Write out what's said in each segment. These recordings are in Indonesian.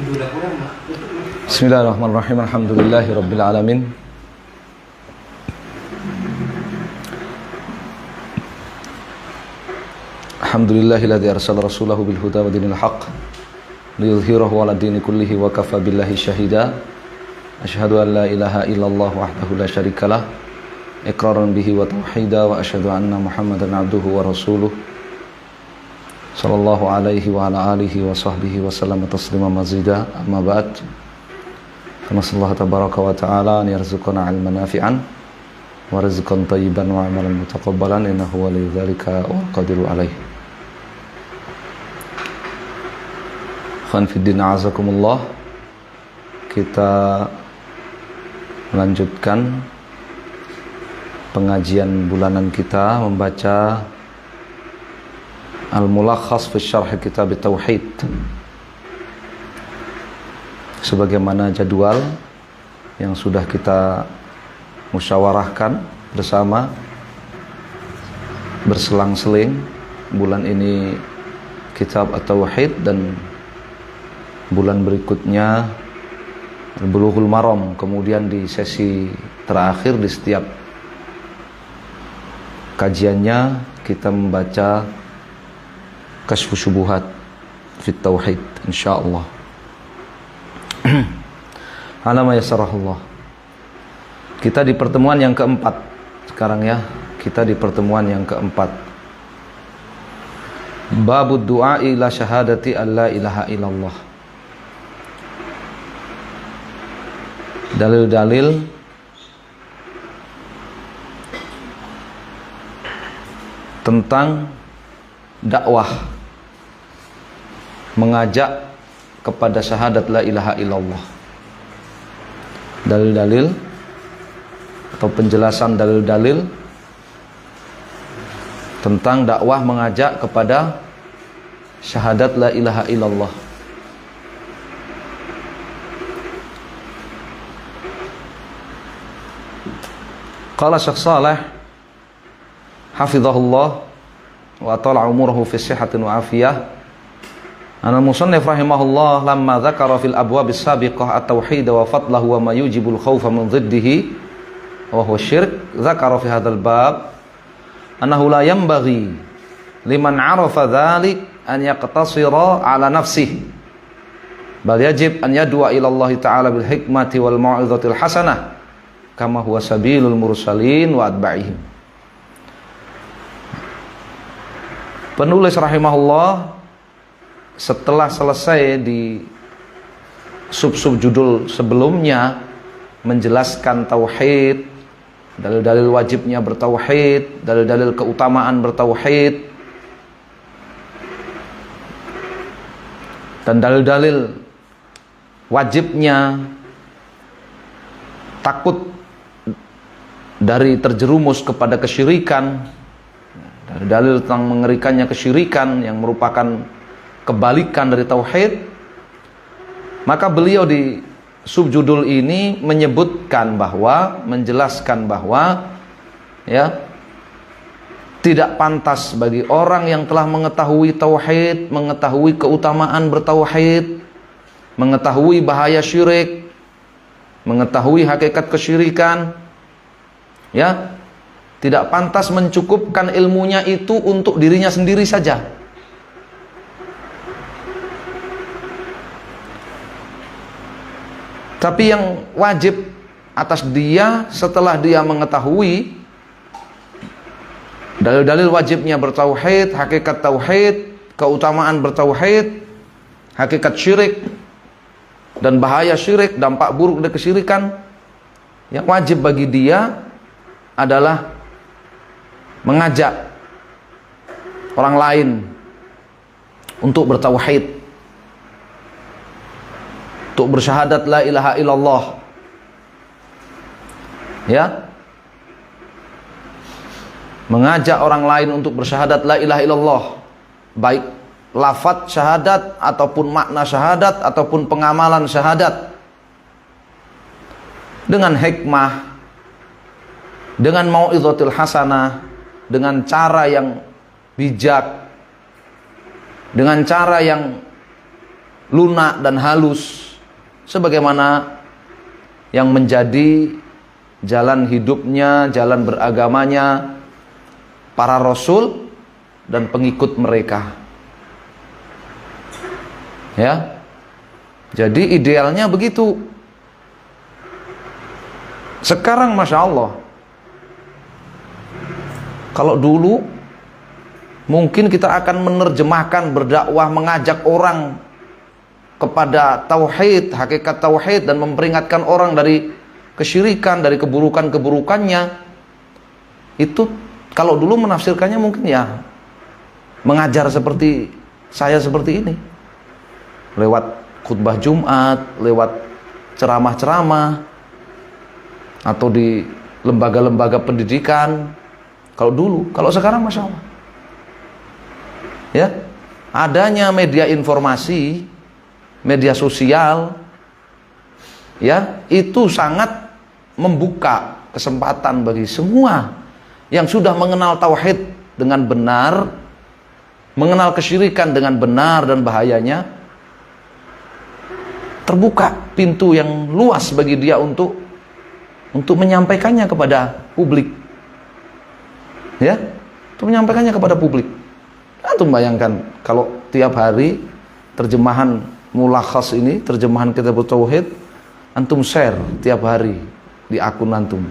Bismillahirrahmanirrahim. Alhamdulillahirabbil alamin. Alhamdulillahilladzi arsala rasulahu bil huda wa dinil haqq liyudhhirahu 'ala dini kullihi wa kafa billahi syahida. Asyhadu an la ilaha illallah wahdahu la syarikalah iqraran bihi wa tauhida wa asyhadu anna Muhammadan 'abduhu wa rasuluh sallallahu alaihi wa ala alihi wa sahbihi wa sallam taslima mazida. Amma ba'd. Nasallahu tabaraka wa ta'ala an yarzuqana 'ilman nafi'an wa rizqan thayyiban wa 'amalan mutaqabbalan innahu waliyyu dzalika wal qadiru alaih. Khan fiddin a'azakumullah. Kita melanjutkan pengajian bulanan kita membaca Al-Mulakhas fi Syarh Kitab Tauhid sebagaimana jadwal yang sudah kita musyawarahkan bersama berselang-seling. Bulan ini Kitab At-Tauhid dan bulan berikutnya Bulughul Maram. Kemudian di sesi terakhir di setiap kajiannya kita membaca Kasyfus Syubuhat fit Tauhid insyaallah. Ala ma yasarahullah. Kita di pertemuan yang keempat sekarang ya. Kita di pertemuan yang keempat. Babud du'a ila syahadati alla ilaha illallah. Dalil-dalil tentang dakwah, mengajak kepada syahadat la ilaha illallah. Dalil-dalil atau penjelasan dalil-dalil tentang dakwah mengajak kepada syahadat la ilaha illallah. Qala Syekh Shalih hafizahullah wa atala umurahu fi sihhatin wa afiyah. Anal musannif rahimahullah lamma dzakara fil abwab as-sabiqah at-tauhid wa fadlahu wa ma yujibul khaufa min dhiddihi wa huwa syirk, dzakara fi hadzal bab annahu la yanbaghi liman 'arafa dzalik an yaqtasira 'ala nafsihi bal yajib an yad'a ila Allah ta'ala bil hikmati wal mau'izatil hasanah kama huwa sabilul mursalin wa atba'ihim. Penulis rahimahullah setelah selesai di sub-sub judul sebelumnya menjelaskan tauhid, dalil-dalil wajibnya bertauhid, dalil-dalil keutamaan bertauhid, dan dalil-dalil wajibnya takut dari terjerumus kepada kesyirikan, dalil tentang mengerikannya kesyirikan yang merupakan kebalikan dari tauhid. Maka beliau di subjudul ini menyebutkan bahwa, menjelaskan bahwa ya, tidak pantas bagi orang yang telah mengetahui tauhid, mengetahui keutamaan bertauhid, mengetahui bahaya syirik, mengetahui hakikat kesyirikan, ya, tidak pantas mencukupkan ilmunya itu untuk dirinya sendiri saja. Tapi yang wajib atas dia setelah dia mengetahui dalil-dalil wajibnya bertauhid, hakikat tauhid, keutamaan bertauhid, hakikat syirik dan bahaya syirik, dampak buruk dari kesyirikan, yang wajib bagi dia adalah mengajak orang lain untuk bertauhid, untuk bersyahadat la ilaha illallah, ya, mengajak orang lain untuk bersyahadat la ilaha illallah, baik lafaz syahadat ataupun makna syahadat ataupun pengamalan syahadat, dengan hikmah, dengan mau'izatil hasanah, dengan cara yang bijak, dengan cara yang lunak dan halus, sebagaimana yang menjadi jalan hidupnya, jalan beragamanya para rasul dan pengikut mereka. Ya. Jadi idealnya begitu. Sekarang Masya Allah, kalau dulu mungkin kita akan menerjemahkan, berdakwah, mengajak orang kepada tauhid, hakikat tauhid, dan memperingatkan orang dari kesyirikan, dari keburukan-keburukannya. Itu kalau dulu menafsirkannya mungkin ya mengajar seperti saya seperti ini, lewat khutbah Jumat, lewat ceramah-ceramah, atau di lembaga-lembaga pendidikan. Kalau dulu, kalau sekarang Masya Allah, ya, adanya media informasi, media sosial, ya, itu sangat membuka kesempatan bagi semua yang sudah mengenal tauhid dengan benar, mengenal kesyirikan dengan benar dan bahayanya. Terbuka pintu yang luas bagi dia untuk menyampaikannya kepada publik. Ya, untuk menyampaikannya kepada publik. Antum bayangkan kalau tiap hari terjemahan mulakhas ini, terjemahan kitab tauhid, antum share tiap hari di akun antum.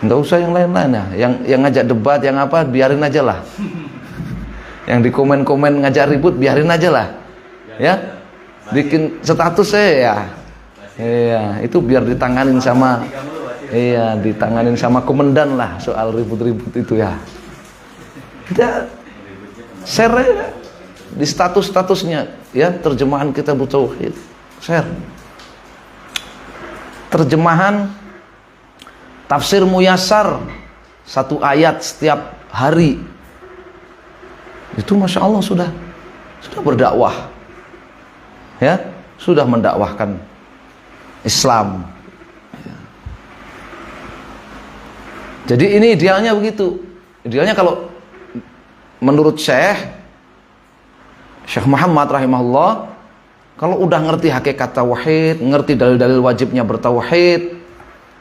Enggak usah yang lain-lain ya. Yang ngajak debat, yang apa, biarin aja lah. Yang di komen-komen ngajak ribut, biarin aja lah. Ya. Bikin status saya ya. Iya, itu biar ditanganin sama ditanganin sama komandan lah soal ribut-ribut itu ya. Kita share di status-statusnya ya, terjemahan kitab tauhid. Share. Terjemahan tafsir muyassar, 1 ayat setiap hari. Itu Masya Allah sudah berdakwah. Ya, sudah mendakwahkan Islam. Jadi ini idealnya begitu. Idealnya kalau menurut Syekh Muhammad rahimahullah, kalau udah ngerti hakikat tauhid, ngerti dalil-dalil wajibnya bertauhid,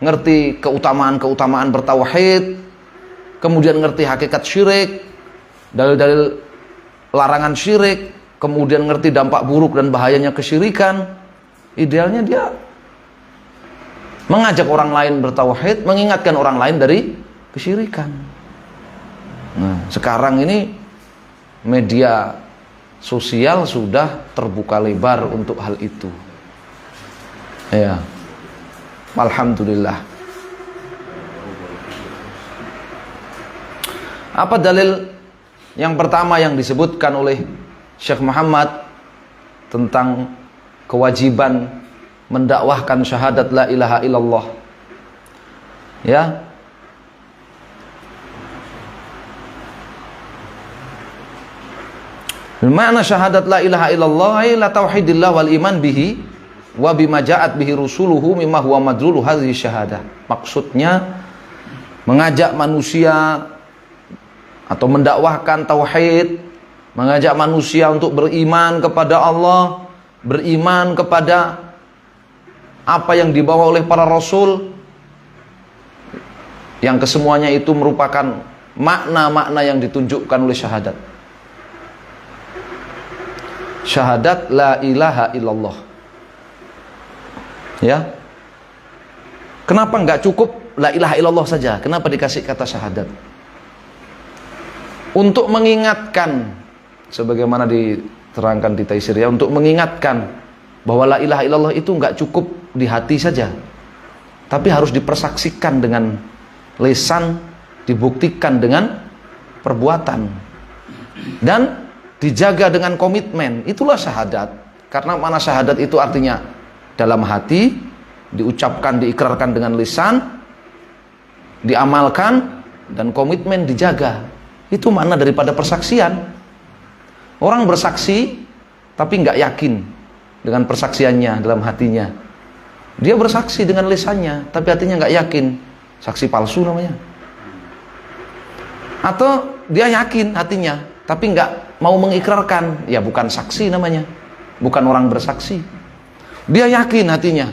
ngerti keutamaan-keutamaan bertauhid, kemudian ngerti hakikat syirik, dalil-dalil larangan syirik, kemudian ngerti dampak buruk dan bahayanya kesyirikan, idealnya dia mengajak orang lain bertauhid, mengingatkan orang lain dari kesyirikan. Nah, sekarang ini media sosial sudah terbuka lebar untuk hal itu. Ya. Alhamdulillah. Apa dalil yang pertama yang disebutkan oleh Syekh Muhammad tentang kewajiban mendakwahkan syahadat la ilaha illallah? Ya. Makna syahadat la ilaha illallah ay la tauhidillah wal iman bihi wa bima ja'at bihi rusuluhu mimma huwa madlulu hadhihi syahadah. Maksudnya mengajak manusia atau mendakwahkan tauhid, mengajak manusia untuk beriman kepada Allah, beriman kepada apa yang dibawa oleh para rasul, yang kesemuanya itu merupakan makna-makna yang ditunjukkan oleh syahadat. Syahadat la ilaha illallah. Ya. Kenapa enggak cukup la ilaha illallah saja? Kenapa dikasih kata syahadat? Untuk mengingatkan, sebagaimana diterangkan di Taisir ya, untuk mengingatkan bahwa la ilaha illallah itu enggak cukup di hati saja, tapi harus dipersaksikan dengan lisan, dibuktikan dengan perbuatan, dan dijaga dengan komitmen. Itulah syahadat. Karena mana syahadat itu artinya dalam hati, diucapkan, diikrarkan dengan lisan, diamalkan, dan komitmen dijaga. Itu makna daripada persaksian. Orang bersaksi tapi nggak yakin dengan persaksiannya dalam hatinya. Dia bersaksi dengan lisannya tapi hatinya nggak yakin. Saksi palsu namanya. Atau dia yakin hatinya tapi nggak mau mengikrarkan, ya bukan saksi namanya. bukan orang bersaksi. Dia yakin hatinya,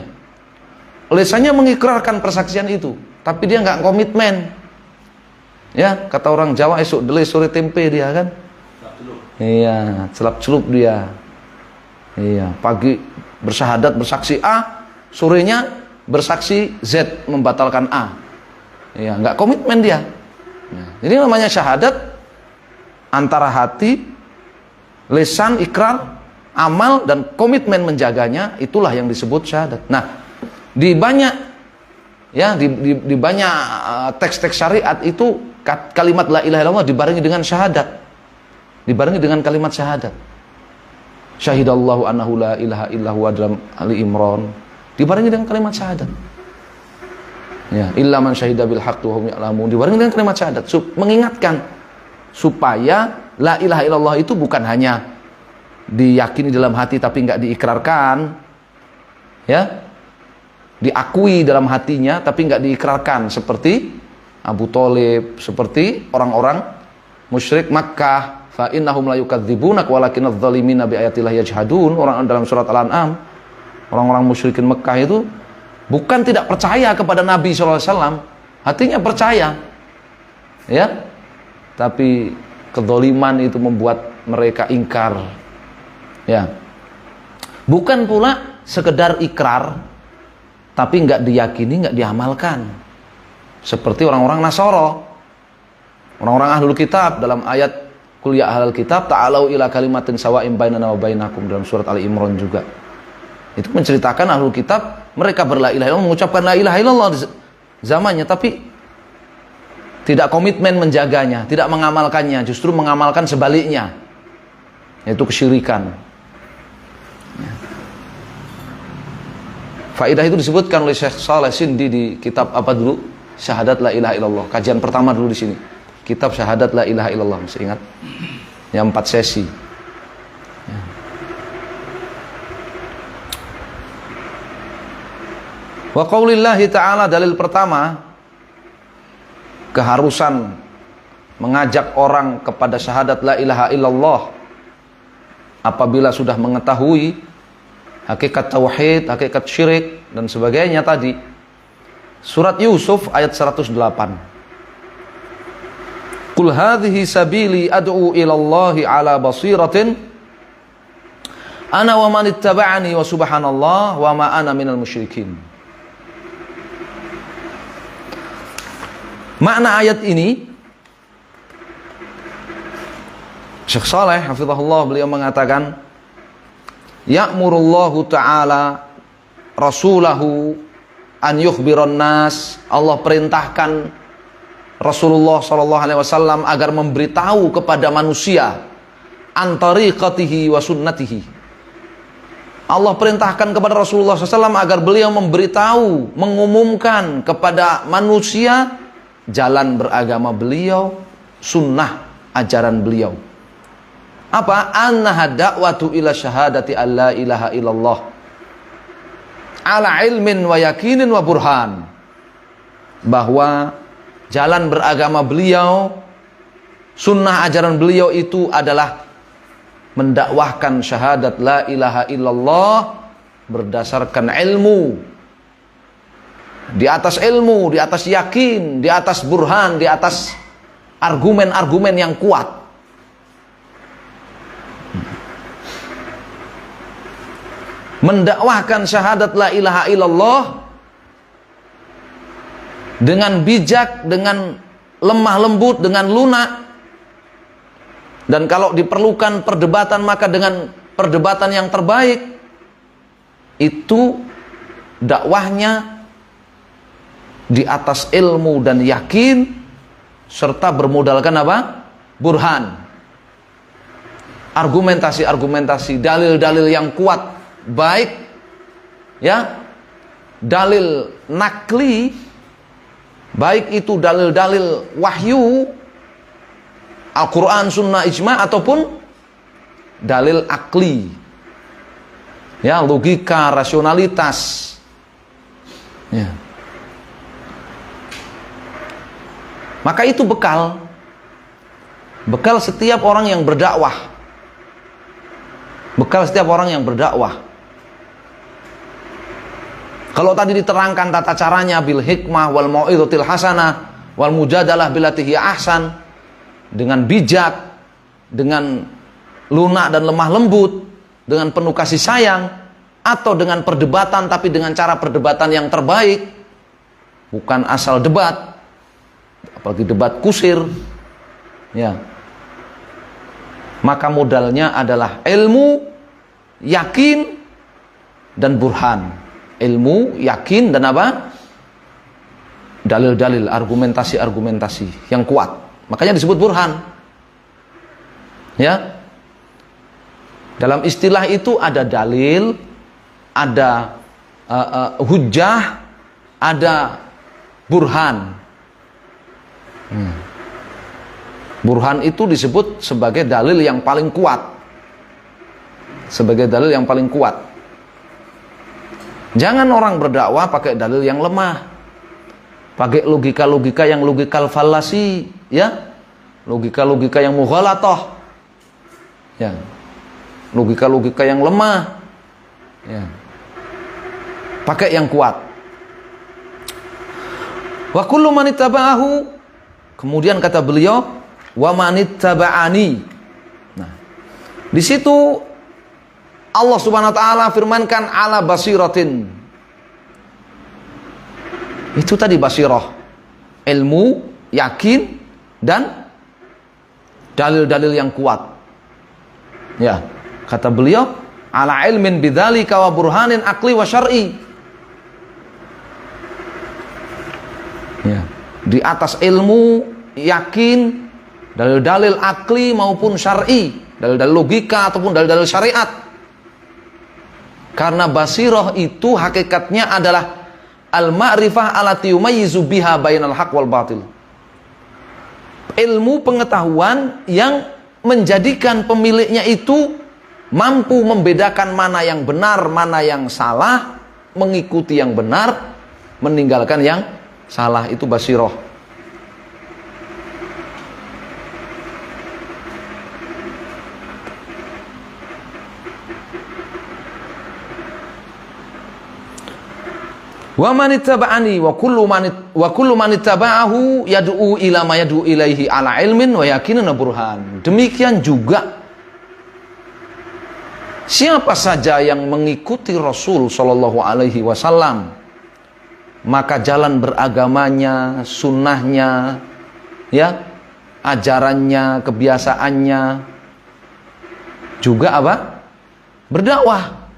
lisannya mengikrarkan persaksian itu, tapi dia nggak komitmen. Ya, kata orang Jawa, esok dele sore tempe dia kan. Iya, celap-celup dia. Iya, pagi bersyahadat bersaksi A, sorenya bersaksi Z membatalkan A. Iya, nggak komitmen dia. Nah, jadi namanya syahadat antara hati, lisan, ikrar, amal, dan komitmen menjaganya, itulah yang disebut syahadat. Nah, di banyak di banyak teks-teks syariat itu kalimat la ilaha illallah dibarengi dengan syahadat. Dibarengi dengan kalimat syahadat. Syahidallahu annahu la ilaha illahu wa dalam Ali Imran. Dibarengi dengan kalimat syahadat. Ya, illa man syahida bil haqqi wa hum ya'lamun. Dibarengi dengan kalimat syahadat, mengingatkan supaya la ilaha illallah itu bukan hanya diyakini dalam hati tapi nggak diikrarkan, ya, diakui dalam hatinya tapi nggak diikrarkan, seperti Abu Thalib, seperti orang-orang musyrik Makkah. Fa innahum la yukadzibunak walakinadz zalimina bi ayatillahi yajhadun. Orang dalam surat Al-An'am, orang-orang musyrikin Makkah itu bukan tidak percaya kepada Nabi SAW, hatinya percaya, ya, tapi kezaliman itu membuat mereka ingkar. Ya. Bukan pula sekedar ikrar tapi nggak diyakini, nggak diamalkan. Seperti orang-orang Nasara, orang-orang ahlul kitab dalam ayat Qul ya ahlal kitab ta'alau ila kalimatin sawa'im bainana wa bainakum dalam surat Ali Imran juga. Itu menceritakan ahlul kitab mereka berla ilaha illallah, mengucapkan la ilaha illallah di zamannya, tapi tidak komitmen menjaganya, tidak mengamalkannya, justru mengamalkan sebaliknya, yaitu kesyirikan. Faidah itu disebutkan oleh Syekh Saleh Sindi di kitab apa dulu? Syahadat la ilaha illallah. Kajian pertama dulu di sini. Kitab Syahadat la ilaha illallah, masih ingat? Yang 4 sesi. Ya. Wa qaulillahi ta'ala, dalil pertama, keharusan mengajak orang kepada syahadat la ilaha illallah apabila sudah mengetahui hakikat tauhid, hakikat syirik dan sebagainya tadi. Surat Yusuf ayat 108. Qul hadhihi sabili ad'u ila Allahi ala basiratin ana wa man ittaba'ani wa subhanallah wa ma ana minal musyrikin. Makna ayat ini, Syekh Saleh hafizahullah beliau mengatakan, ya'murullahu ta'ala rasulahu an yukhbiran nas. Allah perintahkan Rasulullah SAW agar memberitahu kepada manusia an tariqatihi wa sunnatihi. Allah perintahkan kepada Rasulullah SAW agar beliau memberitahu, mengumumkan kepada manusia jalan beragama beliau, sunnah ajaran beliau. Apa? Annaha da'watu ila syahadati alla ilaha illallah ala ilmin wa yakinin wa burhan. Bahwa jalan beragama beliau, sunnah ajaran beliau itu adalah mendakwahkan syahadat la ilaha illallah berdasarkan ilmu, di atas ilmu, di atas yakin, di atas burhan, di atas argumen-argumen yang kuat. Mendakwahkan syahadat la ilaha illallah dengan bijak, dengan lemah lembut, dengan lunak. Dan kalau diperlukan perdebatan, maka dengan perdebatan yang terbaik. Itu dakwahnya di atas ilmu dan yakin, serta bermodalkan apa? Burhan. Argumentasi-argumentasi, dalil-dalil yang kuat, baik ya, dalil nakli, baik itu dalil-dalil wahyu Al-Quran, Sunnah, Ijma', ataupun dalil akli, ya, logika, rasionalitas, ya. Maka itu bekal setiap orang yang berdakwah, bekal bekal setiap orang yang berdakwah. Kalau tadi diterangkan tata caranya bil hikmah wal mau'izatil hasanah wal mujadalah billati hiya ahsan, dengan bijak, dengan lunak dan lemah lembut, dengan penuh kasih sayang, atau dengan perdebatan tapi dengan cara perdebatan yang terbaik, bukan asal debat, apalagi debat kusir, ya. Maka modalnya adalah ilmu, yakin, dan burhan. Ilmu, yakin, dan apa? Dalil-dalil, argumentasi-argumentasi yang kuat. Makanya disebut burhan. Ya. Dalam istilah itu ada dalil, ada hujjah, ada burhan. Burhan itu disebut sebagai dalil yang paling kuat. Sebagai dalil yang paling kuat. Jangan orang berdakwah pakai dalil yang lemah, pakai logika-logika yang logikal falasi, ya, logika-logika yang mughalatoh, ya, logika-logika yang lemah, ya, pakai yang kuat. Wa kullu man ittaba'ahu, kemudian kata beliau, wa man ittaba'ani. Nah, di situ Allah Subhanahu wa taala firmankan ala basiratin. Itu tadi basirah, ilmu, yakin, dan dalil-dalil yang kuat. Ya, kata beliau ala ilmin bidzalika wa burhanin aqli wa syar'i. Ya, di atas ilmu, yakin, dalil-dalil akli maupun syar'i, dalil-dalil logika ataupun dalil-dalil syariat. Karena basirah itu hakikatnya adalah al-ma'rifah allati yumayyizu biha bainal haq wal batil. Ilmu pengetahuan yang menjadikan pemiliknya itu mampu membedakan mana yang benar, mana yang salah, mengikuti yang benar, meninggalkan yang salah, itu basirah. Wa man ittaba'ani wa kullu man ittaba'ahu yad'u ila ma yad'u ilaihi ala ilmin wa yaqinin burhan. Demikian juga siapa saja yang mengikuti Rasul sallallahu alaihi wasallam, maka jalan beragamanya, sunnahnya, ya, ajarannya, kebiasaannya juga apa? Berdakwah,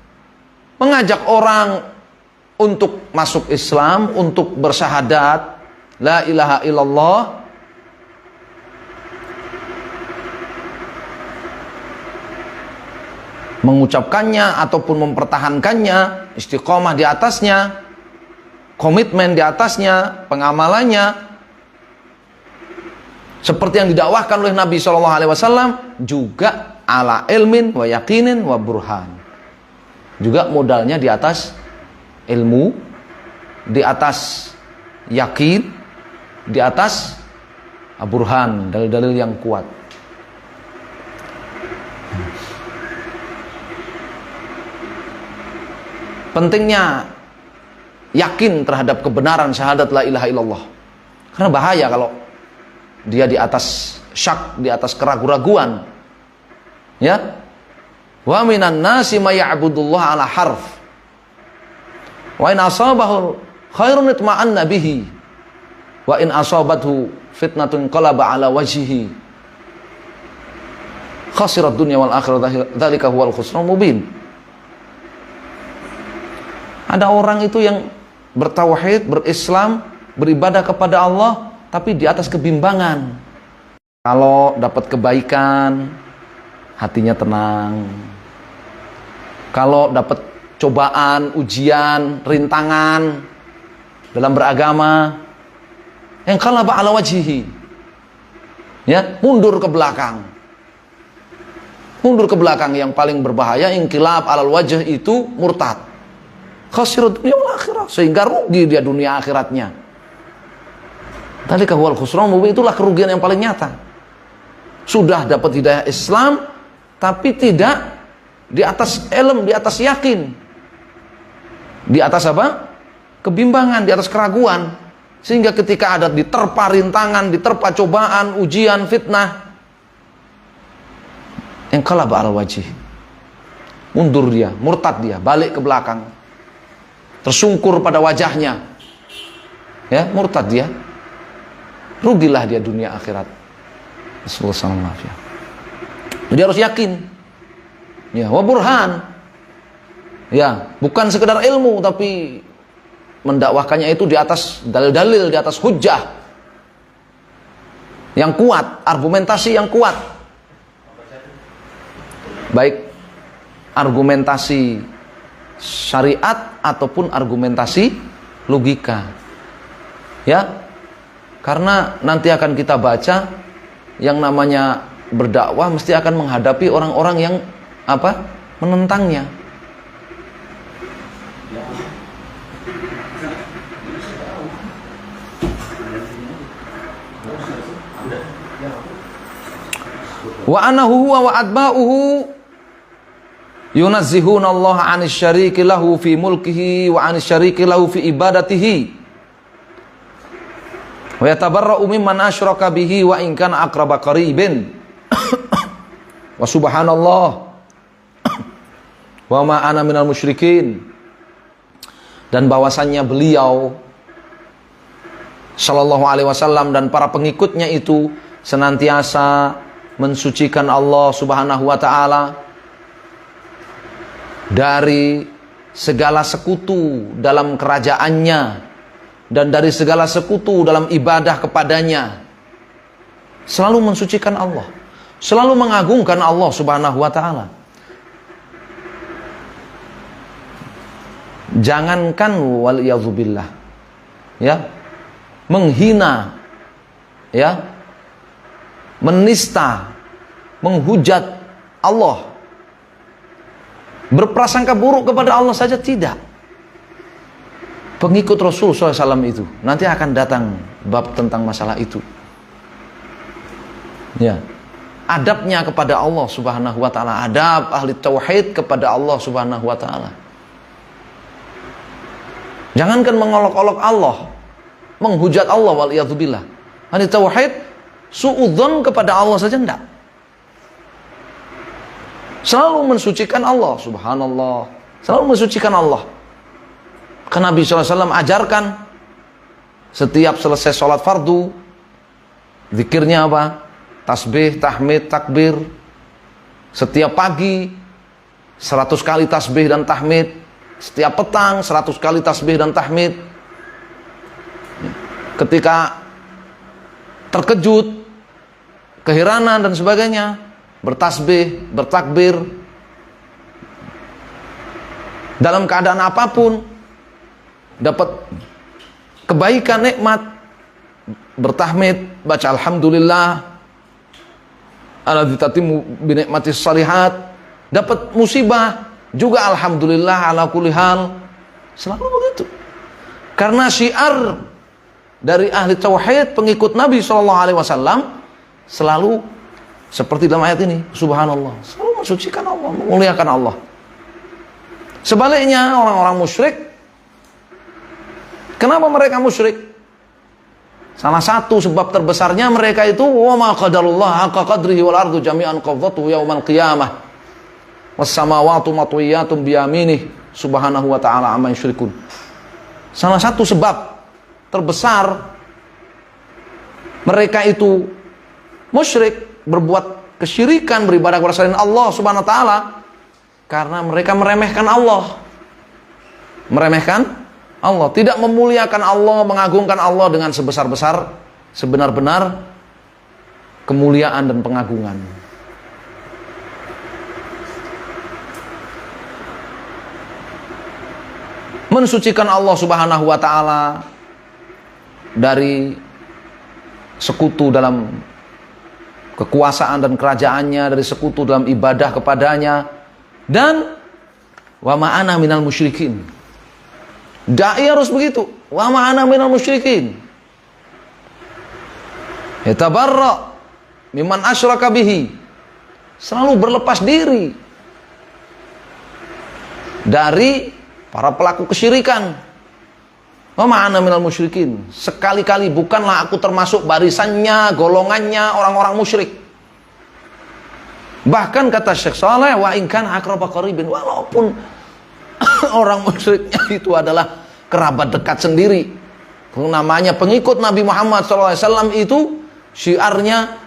mengajak orang untuk masuk Islam, untuk bersyahadat la ilaha illallah, mengucapkannya ataupun mempertahankannya, istiqomah di atasnya, komitmen di atasnya, pengamalannya seperti yang didakwahkan oleh Nabi SAW, juga ala ilmin wa yakinin wa burhan. Juga modalnya di atas ilmu, di atas yakin, di atas burhan, dalil-dalil yang kuat. Pentingnya yakin terhadap kebenaran syahadat la ilaha illallah. Karena bahaya kalau dia di atas syak, di atas keraguan-raguan. Ya. Wa minan nasi may ya'budullah ala harf. Wa in asabahu khairun itma'anna bihi wa in asabathu fitnatun qalaba ala wajhihi khasirat dunya wal akhirah dzalika huwal khusran mubin. Ada orang itu yang bertauhid, berislam, beribadah kepada Allah tapi di atas kebimbangan. Kalau dapat kebaikan hatinya tenang. Kalau dapat cobaan, ujian, rintangan dalam beragama, yang qalaba ala wajhihi, ya, mundur ke belakang. Mundur ke belakang yang paling berbahaya, inqilab alal wajh itu murtad. Khasirat dunia wal akhirah, sehingga rugi dia dunia akhiratnya. Tadi huwal khusran mubin, itulah kerugian yang paling nyata. Sudah dapat hidayah Islam tapi tidak di atas ilm, di atas yakin, di atas apa? Kebimbangan, di atas keraguan. Sehingga ketika ada diterpa rintangan, diterpa cobaan, ujian, fitnah, inqalaba ala wajih, mundur dia, murtad dia, balik ke belakang, tersungkur pada wajahnya, ya, murtad dia, rugilah dia dunia akhirat. Assalamualaikum. Jadi harus yakin, ya, wa burhan, ya, bukan sekedar ilmu, tapi mendakwahkannya itu di atas dalil-dalil, di atas hujjah yang kuat, argumentasi yang kuat, baik argumentasi syariat ataupun argumentasi logika, ya, karena nanti akan kita baca yang namanya berdakwah mesti akan menghadapi orang-orang yang apa? Menentangnya. Wa anahu wa atba'uhu yunazzihuna Allah 'anis syariki lahu fi mulkihi wa 'anis syariki lahu fi ibadatihi wa yatabarra'u mimman asyraka bihi wa in kana aqraba qaribin wa subhanallah wa ma ana minal musyrikin. Dan bahwasannya beliau sallallahu alaihi wasallam dan para pengikutnya itu senantiasa mensucikan Allah subhanahu wa ta'ala dari segala sekutu dalam kerajaannya dan dari segala sekutu dalam ibadah kepadanya. Selalu mensucikan Allah, selalu mengagungkan Allah subhanahu wa ta'ala. Jangankan waliyadzubillah, ya, menghina, ya, menista, menghujat Allah, berprasangka buruk kepada Allah saja tidak. Pengikut Rasul SAW itu nanti akan datang bab tentang masalah itu, ya, adabnya kepada Allah subhanahu wa ta'ala, adab ahli tauhid kepada Allah subhanahu wa ta'ala. Jangankan mengolok-olok Allah, menghujat Allah, waliyadzubillah. Ahli tauhid suudzon kepada Allah saja enggak. Selalu mensucikan Allah, subhanallah, selalu mensucikan Allah. Karena Nabi SAW ajarkan setiap selesai sholat fardu, zikirnya apa? Tasbih, tahmid, takbir. Setiap pagi 100 kali tasbih dan tahmid. Setiap petang 100 kali tasbih dan tahmid. Ketika terkejut, keheranan dan sebagainya, bertasbih, bertakbir. Dalam keadaan apapun, dapat kebaikan, nikmat, bertahmid, baca alhamdulillah, alladzi tatimmu bi nikmatis shalihat. Dapat musibah, juga alhamdulillah ala kulli hal. Selalu begitu. Karena syiar dari ahli tauhid, pengikut Nabi SAW, selalu seperti dalam ayat ini, subhanallah, selalu mensucikan Allah, memuliakan Allah. Sebaliknya orang-orang musyrik, kenapa mereka musyrik? Salah satu sebab terbesarnya mereka itu wa ma qadarullah haqqa qadrihi wal ardu jami'an qabdatuhu yaumal qiyamah was samawati matwiyatun biyaminih subhanahu wa ta'ala amma yusyrikun. Salah satu sebab terbesar mereka itu musyrik, berbuat kesyirikan, beribadah kepada selain Allah subhanahu wa ta'ala, karena mereka meremehkan Allah. Meremehkan Allah, tidak memuliakan Allah, mengagungkan Allah dengan sebesar-besar, sebenar-benar kemuliaan dan pengagungan. Mensucikan Allah subhanahu wa ta'ala dari sekutu dalam kekuasaan dan kerajaannya, dari sekutu dalam ibadah kepadanya, dan wa ma'ana minal musyrikin. Dai harus begitu, wa ma'ana minal musyrikin, yatabarra mimman asyraka bihi, selalu berlepas diri dari para pelaku kesyirikan. Wa ma'ana minal musyrikin. Sekali-kali bukanlah aku termasuk barisannya, golongannya orang-orang musyrik. Bahkan kata Syekh Saleh, wa in kana aqraba qaribin, walaupun orang musyriknya itu adalah kerabat dekat sendiri. Namanya pengikut Nabi Muhammad SAW itu syiarnya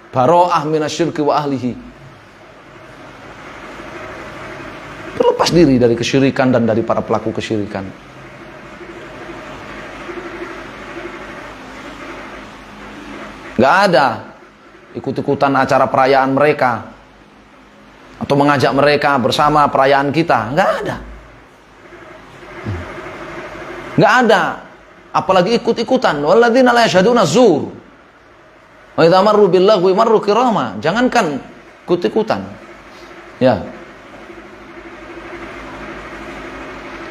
bara'ah minasyirki wa ahlihi. Berlepas diri dari kesyirikan dan dari para pelaku kesyirikan. Gak ada ikut-ikutan acara perayaan mereka atau mengajak mereka bersama perayaan kita. Gak ada. Gak ada. Apalagi ikut-ikutan. Walladzina la yashhaduna zur. Wa idza marru billaghwi marru kirama. Jangankan ikut-ikutan. Ya.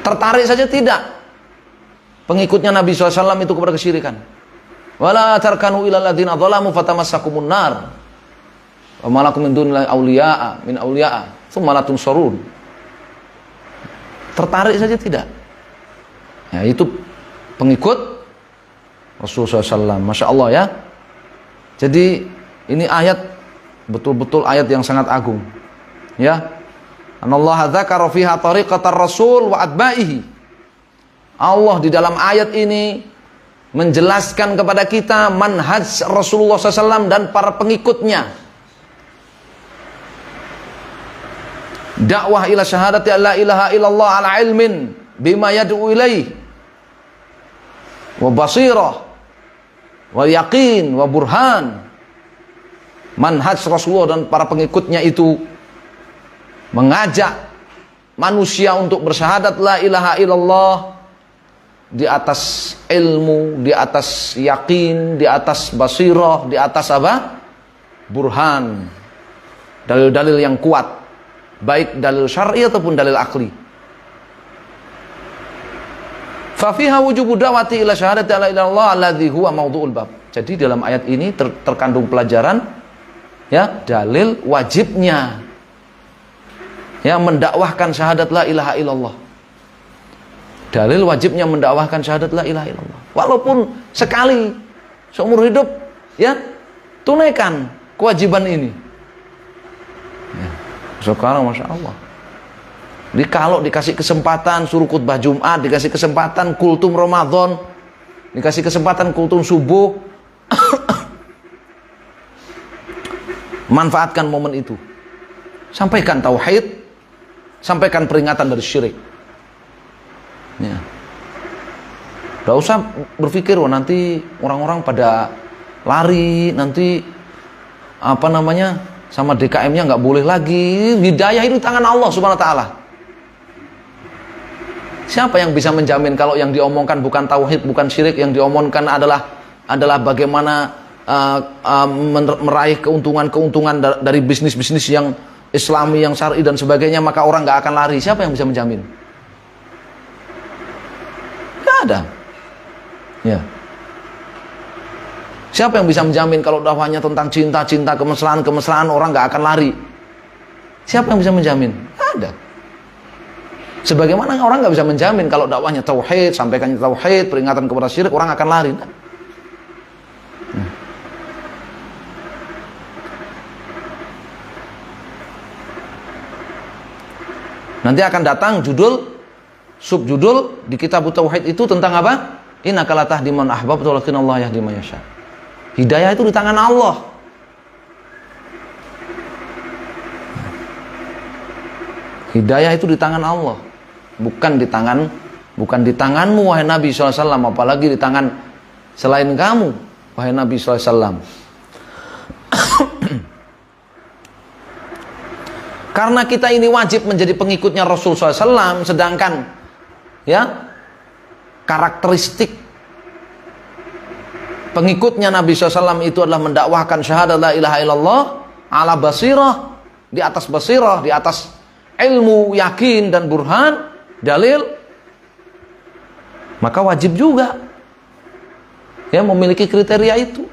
Tertarik saja tidak. Pengikutnya Nabi SAW itu kepada kesyirikan. Wala tarkanu ilal ladzina dzalamu fatamassakumun nar. Wa malakum min dunillahi awliya'a min awliya'a tsumma la tunsurun. Tertarik saja tidak. Ya, itu pengikut Rasulullah SAW. Masya Allah ya. Jadi ini ayat betul-betul ayat yang sangat agung. Ya. Anallaha dzakara fiha tariqatar rasul wa atba'ihi. Allah di dalam ayat ini menjelaskan kepada kita manhaj Rasulullah SAW dan para pengikutnya. Dakwah ila syahadati alla ilaha illallah ala ilmin bima yad'u ilaih wa basirah wa yaqin wa burhan. Manhaj Rasulullah dan para pengikutnya itu mengajak manusia untuk bersyahadat la ilaha illallah di atas ilmu, di atas yakin, di atas basirah, di atas apa? Burhan. Dalil-dalil yang kuat, baik dalil syar'i ataupun dalil akli. Fa fiha wujubu da'wati ila syahadati la ilaha illallah alladzi huwa mawdu'ul bab. Jadi dalam ayat ini terkandung pelajaran ya, dalil wajibnya ya mendakwahkan syahadat la ilaha illallah. Dalil wajibnya mendakwahkan syahadat la ilaha illallah. Walaupun sekali seumur hidup ya, tunaikan kewajiban ini. Ya, sekarang Masya Allah. Jadi kalau dikasih kesempatan suruh khutbah Jumat, dikasih kesempatan kultum Ramadan, dikasih kesempatan kultum subuh, manfaatkan momen itu. Sampaikan tauhid, sampaikan peringatan dari syirik. Ya. Gak usah berpikir wah nanti orang-orang pada lari, nanti apa namanya sama DKM-nya nggak boleh lagi. Hidayah itu di tangan Allah Subhanahu Wa Taala. Siapa yang bisa menjamin kalau yang diomongkan bukan tauhid, bukan syirik, yang diomongkan adalah bagaimana meraih keuntungan dari bisnis-bisnis yang Islami, yang syar'i dan sebagainya, maka orang nggak akan lari. Siapa yang bisa menjamin? Nggak ada. Ya. Siapa yang bisa menjamin kalau dakwahnya tentang cinta-cinta, kemesraan-kemesraan, orang nggak akan lari? Siapa yang bisa menjamin? Nggak ada. Sebagaimana orang nggak bisa menjamin kalau dakwahnya tauhid, sampaikannya tauhid, peringatan kepada syirik, orang akan lari. Nah. Nanti akan datang subjudul di kitab tauhid itu tentang apa? Innaka la tahdi man ahbabta walakinallahu yahdi man yasha. Hidayah itu di tangan Allah. Hidayah itu di tangan Allah, bukan di tanganmu wahai Nabi SAW, apalagi di tangan selain kamu wahai Nabi SAW. Karena kita ini wajib menjadi pengikutnya Rasul SAW, sedangkan ya karakteristik pengikutnya Nabi SAW itu adalah mendakwahkan syahadat la ilaha illallah ala basirah, di atas basirah, di atas ilmu, yakin dan burhan, dalil, maka wajib juga ya memiliki kriteria itu.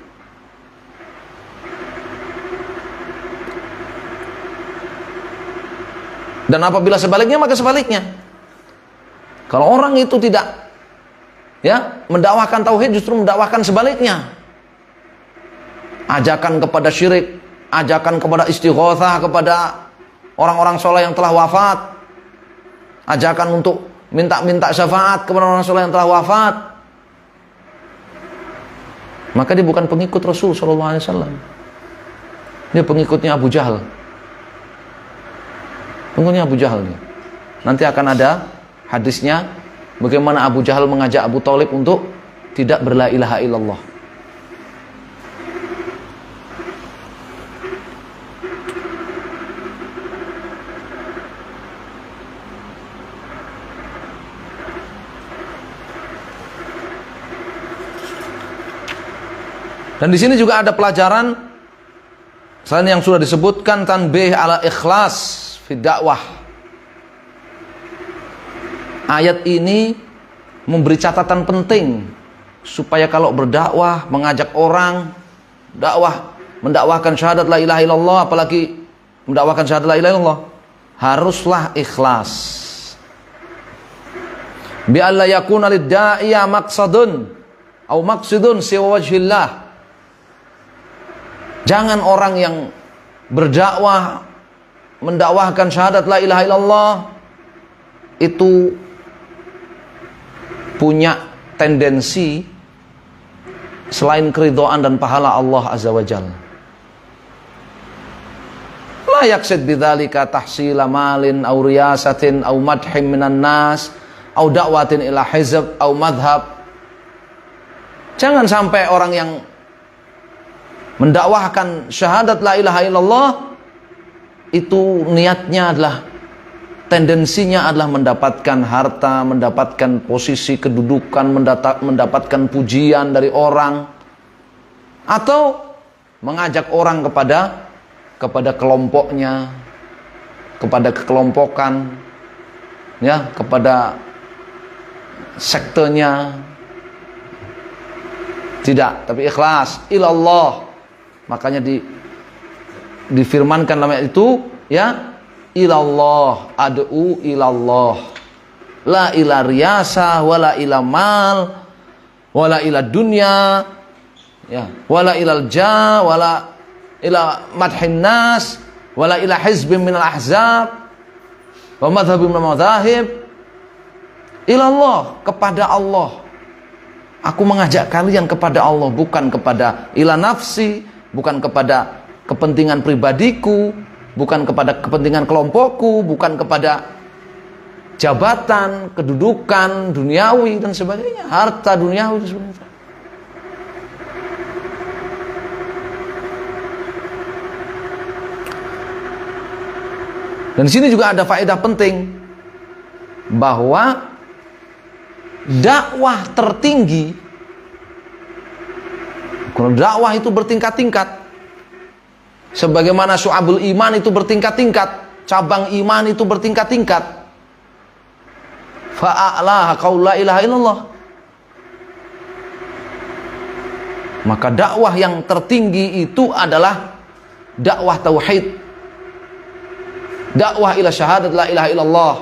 Dan apabila sebaliknya, maka sebaliknya. Kalau orang itu tidak mendakwahkan tauhid, justru mendakwahkan sebaliknya. Ajakan kepada syirik, ajakan kepada istighatsah kepada orang-orang soleh yang telah wafat, ajakan untuk minta syafaat kepada orang soleh yang telah wafat, maka dia bukan pengikut Rasul sallallahu alaihi wasallam. Dia pengikutnya Abu Jahal. Pengikutnya Abu Jahal dia. Nanti akan ada hadisnya bagaimana Abu Jahal mengajak Abu Thalib untuk tidak berla ilaha illallah. Dan di sini juga ada pelajaran selain yang sudah disebutkan, tanbih ala ikhlas fi dakwah. Ayat ini memberi catatan penting supaya kalau berdakwah, mengajak orang, mendakwahkan syahadat la ilaha illallah, apalagi mendakwahkan syahadat la ilaha illallah, haruslah ikhlas. Bi alla yakuna lid-da'iya maqsadun atau maqsidun siwa wajhillah. Jangan orang yang berdakwah, mendakwahkan syahadat la ilaha illallah itu punya tendensi selain keridhaan dan pahala Allah Azza wa Jalla. La yaqsid bidzalika tahsila malin aw riyasatin aw madhim minan nas aw da'watin ila hizb aw madhab. Jangan sampai orang yang mendakwahkan syahadat la ilaha illallah itu niatnya adalah, tendensinya adalah mendapatkan harta, mendapatkan posisi kedudukan, mendapatkan pujian dari orang, atau mengajak orang kepada kelompoknya, kepada kekelompokan, kepada sektenya. Tidak, tapi ikhlas ilallah. Makanya difirmankan dalam ayat itu, ilallah, ad'u ilallah, la ila riyasah wala ila mal wala ila dunya, wala ilal ja wala ila madhin nas wala ila hizbin minal ahzab wa madhhabin minal madhahib. Ilallah, kepada Allah. Aku mengajak kalian kepada Allah, bukan kepada ila nafsi, bukan kepada kepentingan pribadiku, bukan kepada kepentingan kelompokku, bukan kepada jabatan, kedudukan duniawi dan sebagainya, harta duniawi dan sebagainya. Dan di sini juga ada faedah penting bahwa dakwah tertinggi, kalau dakwah itu bertingkat-tingkat, sebagaimana syu'abul iman itu bertingkat-tingkat, cabang iman itu bertingkat-tingkat. Fa'a'laha qaul la ilaha illallah. Maka dakwah yang tertinggi itu adalah dakwah tauhid. Dakwah ila syahadat la ilaha illallah.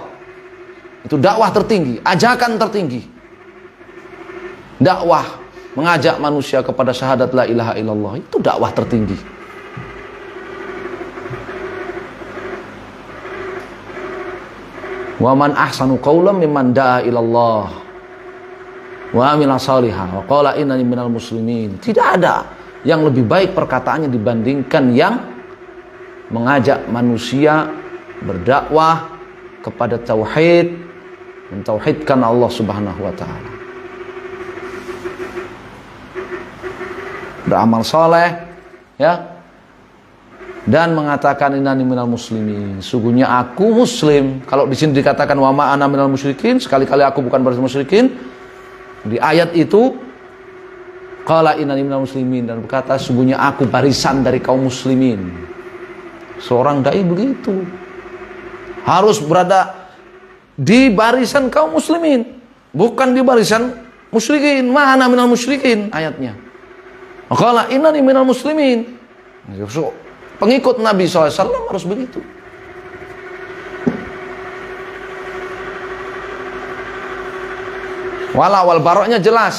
Itu dakwah tertinggi, ajakan tertinggi. Dakwah mengajak manusia kepada syahadat la ilaha illallah, itu dakwah tertinggi. Wa man ahsanu qawlan mimman da'a ilallah wa amila shalihan wa qala innani minal muslimin. Tidak ada yang lebih baik perkataannya dibandingkan yang mengajak manusia berdakwah kepada tauhid, mentauhidkan Allah Subhanahu wa taala, beramal saleh, dan mengatakan innani minal muslimin, sungguhnya aku muslim. Kalau di sini dikatakan wa ma ana minal musyrikin, sekali-kali aku bukan berarti musyrikin. Di ayat itu qala innani minal muslimin, dan berkata sungguhnya aku barisan dari kaum muslimin. Seorang dai begitu, harus berada di barisan kaum muslimin, bukan di barisan musyrikin. Ma ana minal musyrikin ayatnya. Qala innani minal muslimin. Pengikut Nabi SAW harus begitu. Wala wal baroknya jelas.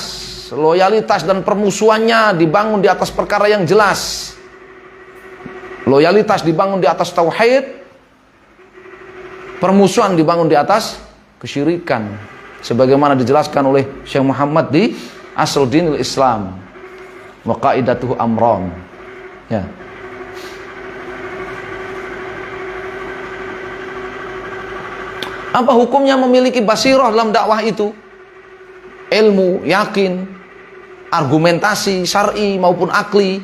Loyalitas dan permusuhannya dibangun di atas perkara yang jelas. Loyalitas dibangun di atas tauhid, permusuhan dibangun di atas kesyirikan, sebagaimana dijelaskan oleh Syekh Muhammad di Asl Dinil Islam wa qaidatuhu amran. Ya. Apa hukumnya memiliki basirah dalam dakwah itu? Ilmu, yakin, argumentasi syar'i maupun akli.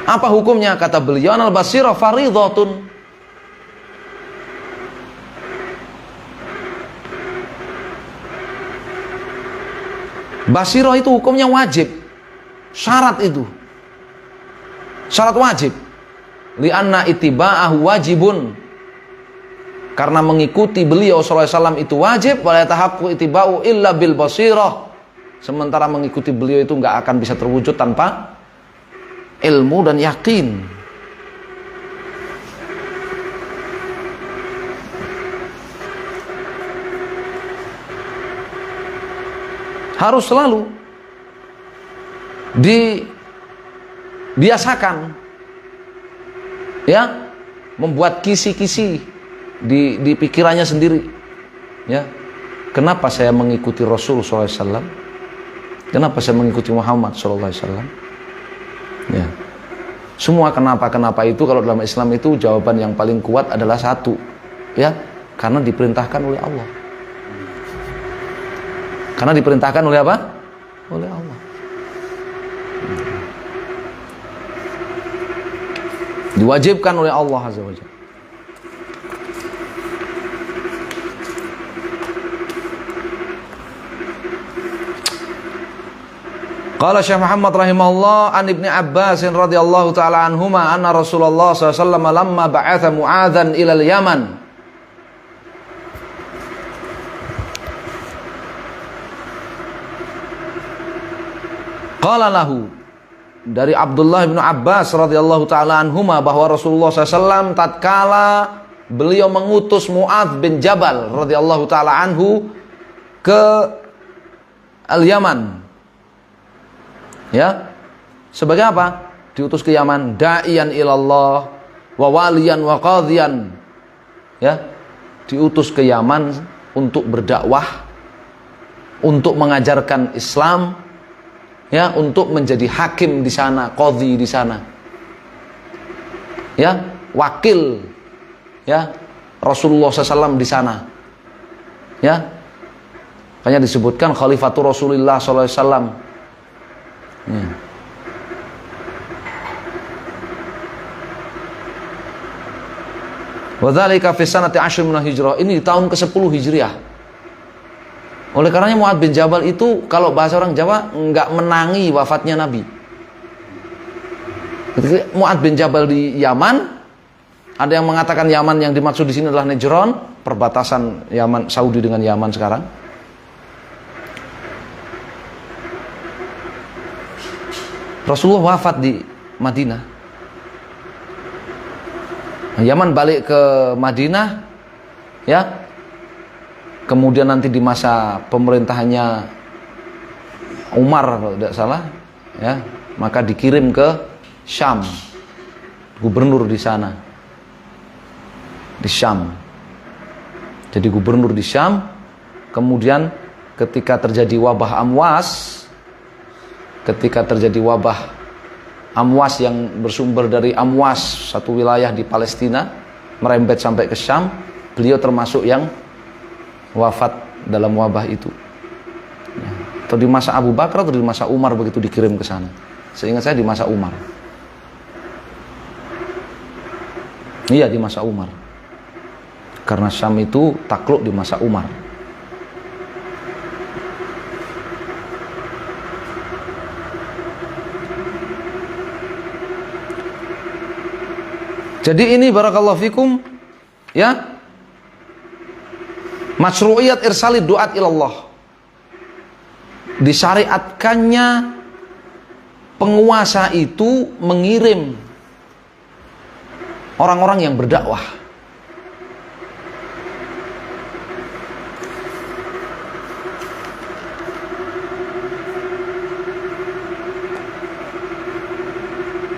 Apa hukumnya? Kata beliau, al basirah faridhatun. Basirah itu hukumnya wajib. Syarat itu. Syarat wajib. Li'anna itiba'ahu wajibun. Karena mengikuti beliau sallallahu alaihi wasallam itu wajib. Wa la tahaqqu itiba'u illa bil basirah. Sementara mengikuti beliau itu enggak akan bisa terwujud tanpa ilmu dan yakin. Harus selalu dibiasakan, ya, membuat kisi-kisi di pikirannya sendiri, ya. Kenapa saya mengikuti Rasul sallallahu alaihi wasallam? Kenapa saya mengikuti Muhammad sallallahu alaihi wasallam? Ya. Semua kenapa itu kalau dalam Islam itu jawaban yang paling kuat adalah satu, ya, karena diperintahkan oleh Allah. Karena diperintahkan oleh apa? Oleh Allah. Diwajibkan oleh Allah Azza wa Jalla. Qala Syekh Muhammad rahimahullah an Ibnu Abbas radhiyallahu taala anhuma anna Rasulullah sallallahu alaihi wasallam lamma ba'atha Mu'adzan ila al-Yaman qala lahu, dari Abdullah bin Abbas radhiyallahu taala anhuma bahwa Rasulullah SAW tatkala beliau mengutus Mu'adz bin Jabal radhiyallahu taala anhu ke Al-Yaman, ya, sebagai apa? Diutus ke Yaman, da'iyan ilallah wa waliyan wa qadhiyan, ya, diutus ke Yaman untuk berdakwah, untuk mengajarkan Islam, ya, untuk menjadi hakim di sana, qadhi di sana, ya, wakil, ya, Rasulullah SAW di sana, ya, makanya disebutkan Khalifatur Rasulullah SAW. Ya. Wadzalika fi sanati 10 min Hijrah, ini di tahun ke-10 Hijriah. Oleh karenanya Mu'adz bin Jabal itu kalau bahasa orang Jawa enggak menangi wafatnya Nabi. Ketika Mu'adz bin Jabal di Yaman, ada yang mengatakan Yaman yang dimaksud di sini adalah Najran, perbatasan Yaman Saudi dengan Yaman sekarang. Rasulullah wafat di Madinah. Yaman balik ke Madinah, ya. Kemudian nanti di masa pemerintahannya Umar kalau tidak salah, ya, maka dikirim ke Syam, gubernur di sana, di Syam. Jadi gubernur di Syam. Kemudian ketika terjadi wabah Amwas yang bersumber dari Amwas, satu wilayah di Palestina, merembet sampai ke Syam, beliau termasuk yang wafat dalam wabah itu, ya. Atau di masa Abu Bakar atau di masa Umar begitu dikirim ke sana. Seingat saya di masa Umar. Iya, di masa Umar. Karena Syam itu takluk di masa Umar. Jadi ini barakallahu fikum, ya, masyru'iyat irsalid du'at ilallah, disyariatkannya penguasa itu mengirim orang-orang yang berdakwah.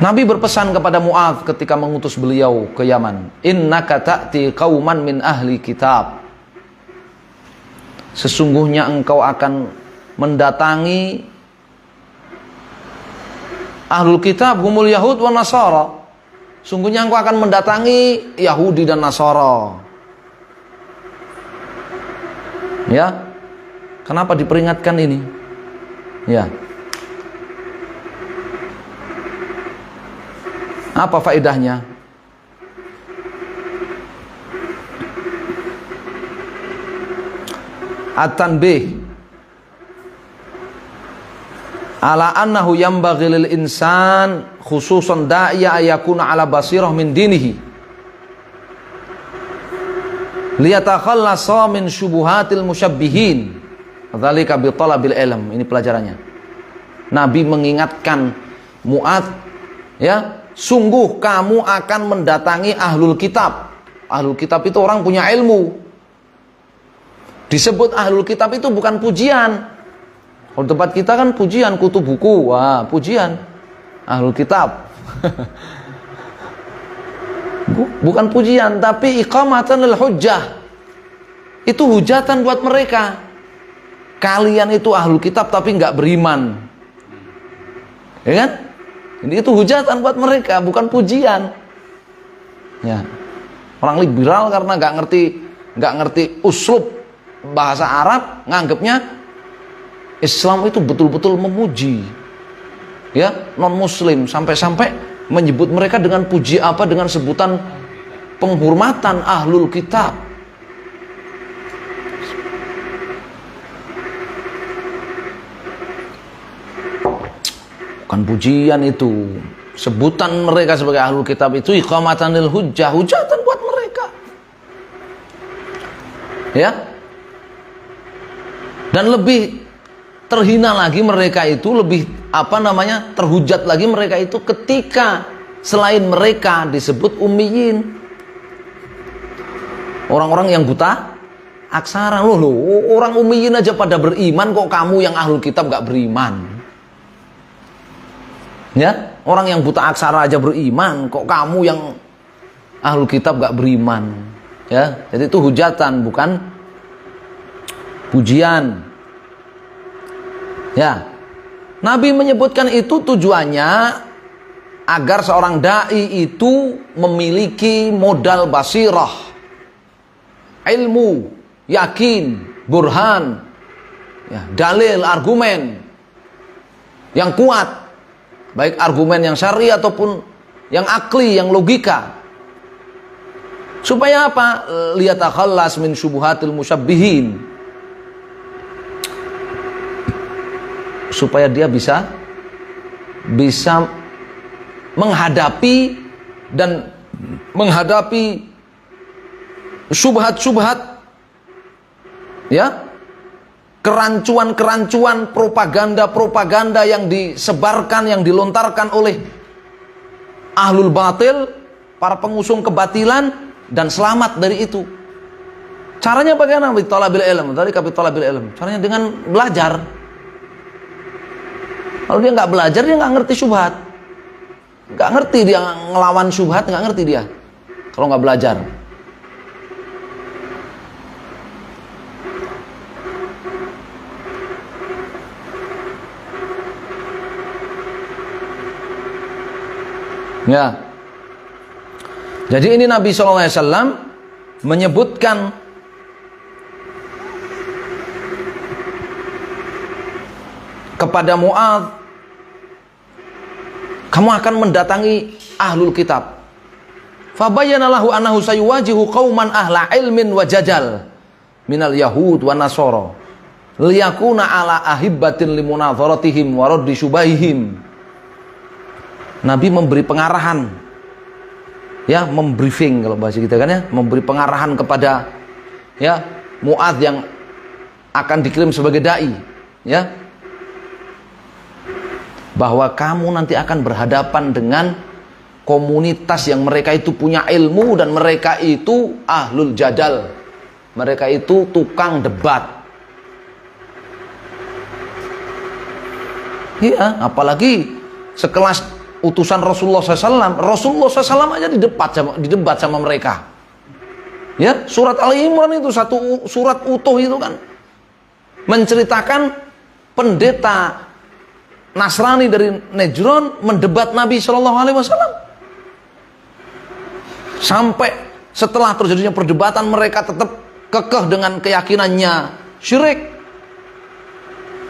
Nabi berpesan kepada Mu'adz ketika mengutus beliau ke Yaman, innaka ta'ti qauman min ahli kitab. Sesungguhnya engkau akan mendatangi ahlul kitab, humul yahud wa nasara. Sungguhnya engkau akan mendatangi Yahudi dan Nasara. Ya. Kenapa diperingatkan ini? Ya. Apa faedahnya? At-tanbih ala annahu yanbaghi lil insan khususan da'iya ayakuna ala basirah min dinihi liyatakhallasa min syubuhatil musyabbihin dzalika bi talabil ilm. Ini pelajarannya. Nabi mengingatkan Mu'adz, ya, sungguh kamu akan mendatangi ahlul kitab. Ahlul kitab itu orang punya ilmu. Disebut ahlul kitab itu bukan pujian. Kalau tempat kita kan pujian, kutu buku, wah pujian, ahlul kitab. Bukan pujian, tapi iqamatan lil hujjah. Itu hujatan buat mereka. Kalian itu ahlul kitab tapi nggak beriman, ya kan? Jadi itu hujatan buat mereka, bukan pujian. Ya, orang liberal karena nggak ngerti uslub bahasa Arab, nganggapnya Islam itu betul-betul memuji, ya, non muslim, sampai-sampai menyebut mereka dengan puji apa, dengan sebutan penghormatan ahlul kitab. Bukan pujian itu. Sebutan mereka sebagai ahlul kitab itu iqamatan lil hujjah, hujatan buat mereka. Ya. Dan lebih terhina lagi mereka itu, lebih terhujat lagi mereka itu ketika selain mereka disebut ummiyin, orang-orang yang buta aksara. Loh, orang ummiyin aja pada beriman, kok kamu yang ahlul kitab gak beriman? Ya, orang yang buta aksara aja beriman, kok kamu yang ahlul kitab gak beriman? Ya, jadi itu hujatan, bukan pujian. Ya, Nabi menyebutkan itu tujuannya agar seorang dai itu memiliki modal basirah, ilmu, yakin, burhan, ya, dalil, argumen yang kuat, baik argumen yang syar'i ataupun yang akli, yang logika. Supaya apa? Liyatakhallas min syubuhatil musyabbihin. Supaya dia bisa menghadapi syubhat-syubhat, ya, kerancuan-kerancuan, propaganda-propaganda yang disebarkan, yang dilontarkan oleh ahlul batil, para pengusung kebatilan, dan selamat dari itu. Caranya bagaimana? Bitalabil ilm. Dari kapitalabil ilm. Caranya dengan belajar. Kalau dia nggak belajar, dia nggak ngerti syubhat, nggak ngerti dia ngelawan syubhat, nggak ngerti dia kalau nggak belajar. Ya, jadi ini Nabi SAW menyebutkan kepada Mu'adz, kamu akan mendatangi ahlul kitab. Fabayyana lahu annahu sayuwajihu qauman ahla ilmin wa jajal minal yahud wa nasara liyakuna ala ahibbatin limunadharatihim wa raddi syubahihim. Nabi memberi pengarahan, ya, membriefing kalau bahasa kita kan, ya, memberi pengarahan kepada, ya, Mu'adz yang akan dikirim sebagai dai, ya, bahwa kamu nanti akan berhadapan dengan komunitas yang mereka itu punya ilmu dan mereka itu ahlul jadal, mereka itu tukang debat. Ya, apalagi sekelas utusan Rasulullah SAW. Rasulullah SAW aja didebat sama mereka. Ya, surat Ali Imran itu satu surat utuh itu kan menceritakan pendeta Nasrani dari Najran mendebat Nabi Shallallahu Alaihi Wasallam. Sampai setelah terjadinya perdebatan mereka tetap kekeh dengan keyakinannya syirik.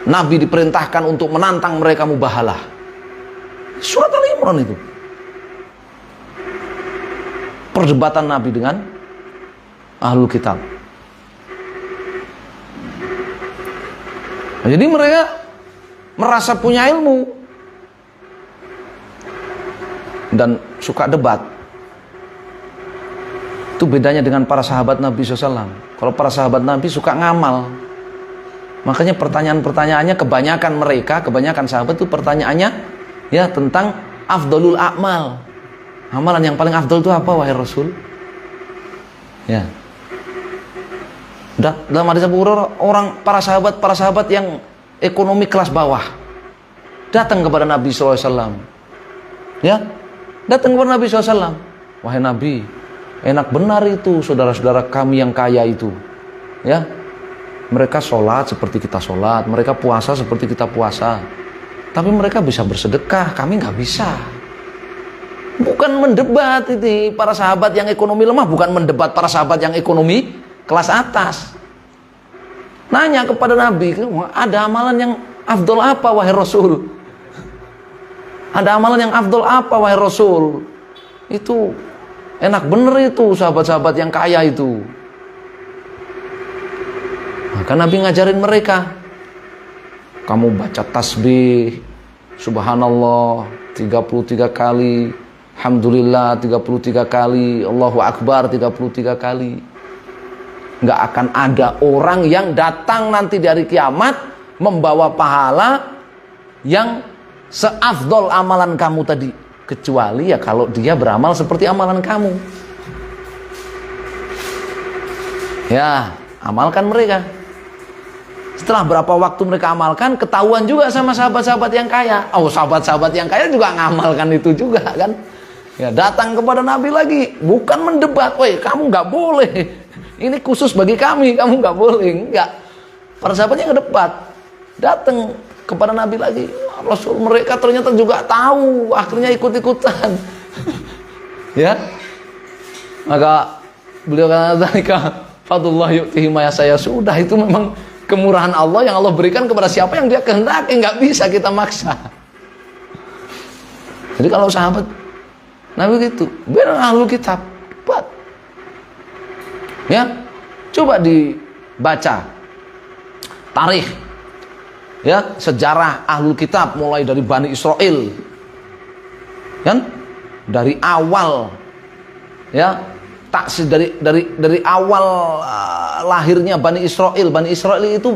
Nabi diperintahkan untuk menantang mereka mubahalah. Surat Ali Imran itu. Perdebatan Nabi dengan Ahlul Kitab. Nah, jadi mereka merasa punya ilmu dan suka debat. Itu bedanya dengan para sahabat Nabi SAW. Kalau para sahabat Nabi suka ngamal. Makanya pertanyaan-pertanyaannya kebanyakan sahabat itu pertanyaannya ya tentang afdalul a'mal. Amalan yang paling afdal itu apa wahai Rasul? Ya. Dalam hadis Abu Hurairah, para sahabat yang ekonomi kelas bawah datang kepada Nabi SAW. Ya, datang kepada Nabi SAW. Wahai Nabi, enak benar itu saudara-saudara kami yang kaya itu. Ya, mereka sholat seperti kita sholat, mereka puasa seperti kita puasa. Tapi mereka bisa bersedekah, kami nggak bisa. Bukan mendebat itu para sahabat yang ekonomi lemah, bukan mendebat para sahabat yang ekonomi kelas atas. Nanya kepada Nabi, ada amalan yang afdol apa wahai Rasul? Ada amalan yang afdol apa wahai Rasul? Itu enak bener itu sahabat-sahabat yang kaya itu. Maka Nabi ngajarin mereka, kamu baca tasbih subhanallah 33 kali, alhamdulillah 33 kali, Allahu Akbar 33 kali. Nggak akan ada orang yang datang nanti dari kiamat membawa pahala yang seafdol amalan kamu tadi, kecuali ya kalau dia beramal seperti amalan kamu. Ya, amalkan mereka. Setelah berapa waktu mereka amalkan, ketahuan juga sama sahabat-sahabat yang kaya. Oh, sahabat-sahabat yang kaya juga ngamalkan itu juga kan. Ya, datang kepada Nabi lagi, bukan mendebat, woi kamu nggak boleh. Ini khusus bagi kami, kamu nggak boleh. Enggak. Para sahabatnya ngedebat. Datang kepada Nabi lagi. Rasul mereka ternyata juga tahu. Akhirnya ikut-ikutan. Ya. Maka beliau kata, fadullah yu'tihi ma yasha. Sudah, itu memang kemurahan Allah yang Allah berikan kepada siapa yang dia kehendaki. Nggak bisa kita maksa. Jadi kalau sahabat Nabi gitu, biar Ahlul Kitab debat. Ya, coba dibaca tarikh ya, sejarah Ahlul Kitab mulai dari Bani Israel. Kan? Dari awal ya, dari awal lahirnya Bani Israel. Bani Israel itu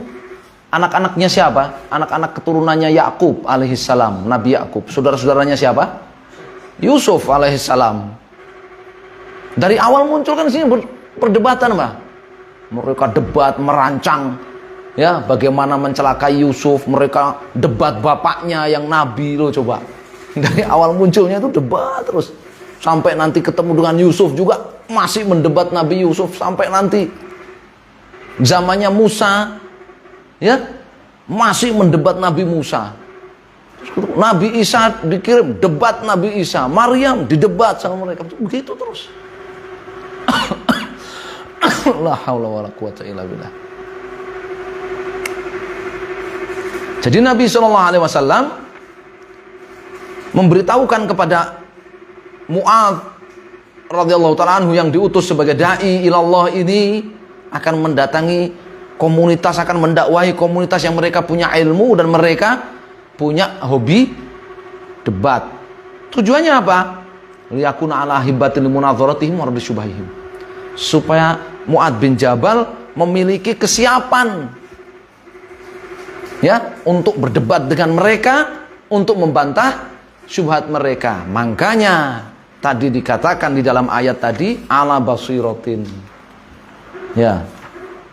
anak-anaknya siapa? Anak-anak keturunannya Yakub alaihissalam, Nabi Yakub. Saudara-saudaranya siapa? Yusuf alaihissalam. Dari awal muncul kan sini perdebatan, Mbak. Mereka debat, merancang ya bagaimana mencelakai Yusuf. Mereka debat bapaknya yang nabi loh, coba. Dari awal munculnya itu debat terus. Sampai nanti ketemu dengan Yusuf juga masih mendebat Nabi Yusuf. Sampai nanti zamannya Musa ya masih mendebat Nabi Musa. Nabi Isa dikirim debat Nabi Isa. Maryam didebat sama mereka. Begitu terus. La haula wala quwata illa billah. Jadi Nabi SAW memberitahukan kepada Mu'adz radhiyallahu ta'ala anhu yang diutus sebagai dai ilallah ini akan mendatangi komunitas, akan mendakwahi komunitas yang mereka punya ilmu dan mereka punya hobi debat. Tujuannya apa? Liyakuna ala hibatil munadharatihim wa rabisyubahihim. Supaya Mu'adz bin Jabal memiliki kesiapan ya untuk berdebat dengan mereka, untuk membantah syubhat mereka. Makanya tadi dikatakan di dalam ayat tadi ala basiratin. Ya.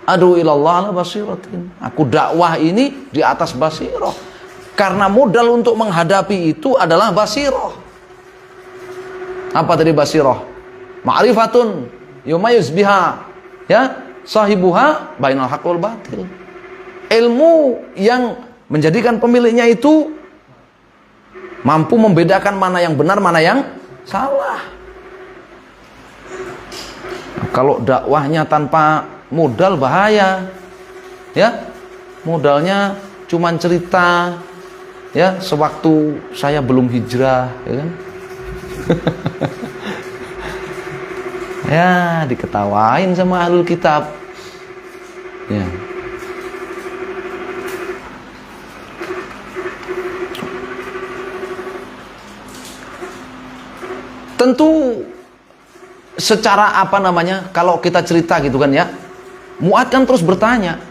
Adu ilallah ala basiratin. Aku dakwah ini di atas basirah. Karena modal untuk menghadapi itu adalah basirah. Apa tadi basirah? Ma'rifatun yumayyiz biha ya sahibuha bainal haqq wal batil. Ilmu yang menjadikan pemiliknya itu mampu membedakan mana yang benar, mana yang salah. Kalau dakwahnya tanpa modal bahaya. Ya. Modalnya cuman cerita ya sewaktu saya belum hijrah, ya kan? Ya, diketawain sama ahlul kitab. Ya. Tentu secara apa namanya, kalau kita cerita gitu kan ya, Mu'ad kan terus bertanya,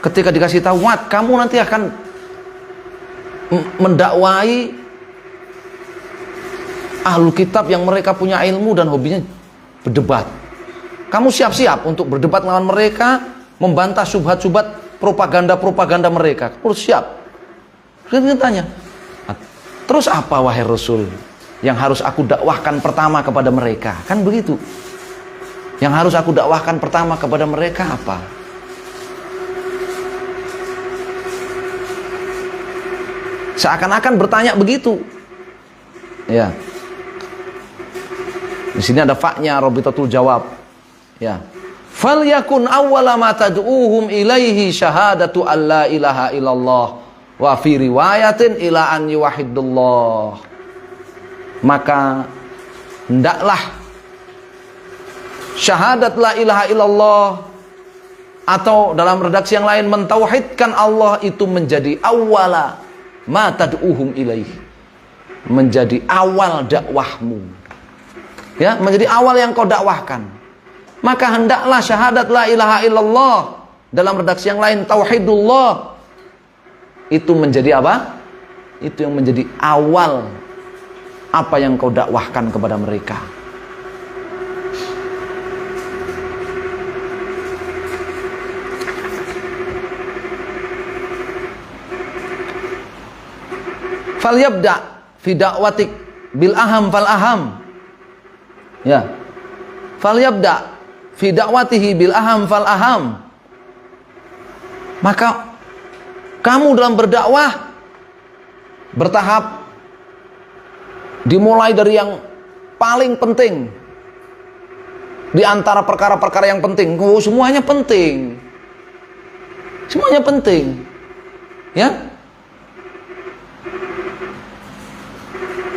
ketika dikasih tahu, Mu'ad, kamu nanti akan mendakwai ahlul kitab yang mereka punya ilmu dan hobinya berdebat. Kamu siap-siap untuk berdebat melawan mereka, membantah syubhat-syubhat propaganda-propaganda mereka. Kamu harus siap. Dia tanya, terus apa wahai Rasul yang harus aku dakwahkan pertama kepada mereka? Kan begitu. Yang harus aku dakwahkan pertama kepada mereka apa? Seakan-akan bertanya begitu. Ya. Di sini ada fa-nya, rabitatul jawab. Ya. Falyakun awwala ma tad'uuhum ilaihi syahadatu alla ilaha illallah wa fi riwayatin ila an yuwahhidullah. Maka hendaklah syahadat la ilaha illallah, atau dalam redaksi yang lain mentauhidkan Allah, itu menjadi awwala ma tad'uuhum ilaihi, menjadi awal dakwahmu. Ya, menjadi awal yang kau dakwahkan. Maka hendaklah syahadat la ilaha illallah, dalam redaksi yang lain tauhidullah, itu menjadi apa? Itu yang menjadi awal apa yang kau dakwahkan kepada mereka. Falyabda fi da'watik bil aham fal aham. Ya. Falyabda fi da'watihi bil aham fal aham. Maka kamu dalam berdakwah bertahap, dimulai dari yang paling penting di antara perkara-perkara yang penting. Semuanya penting. Semuanya penting. Ya.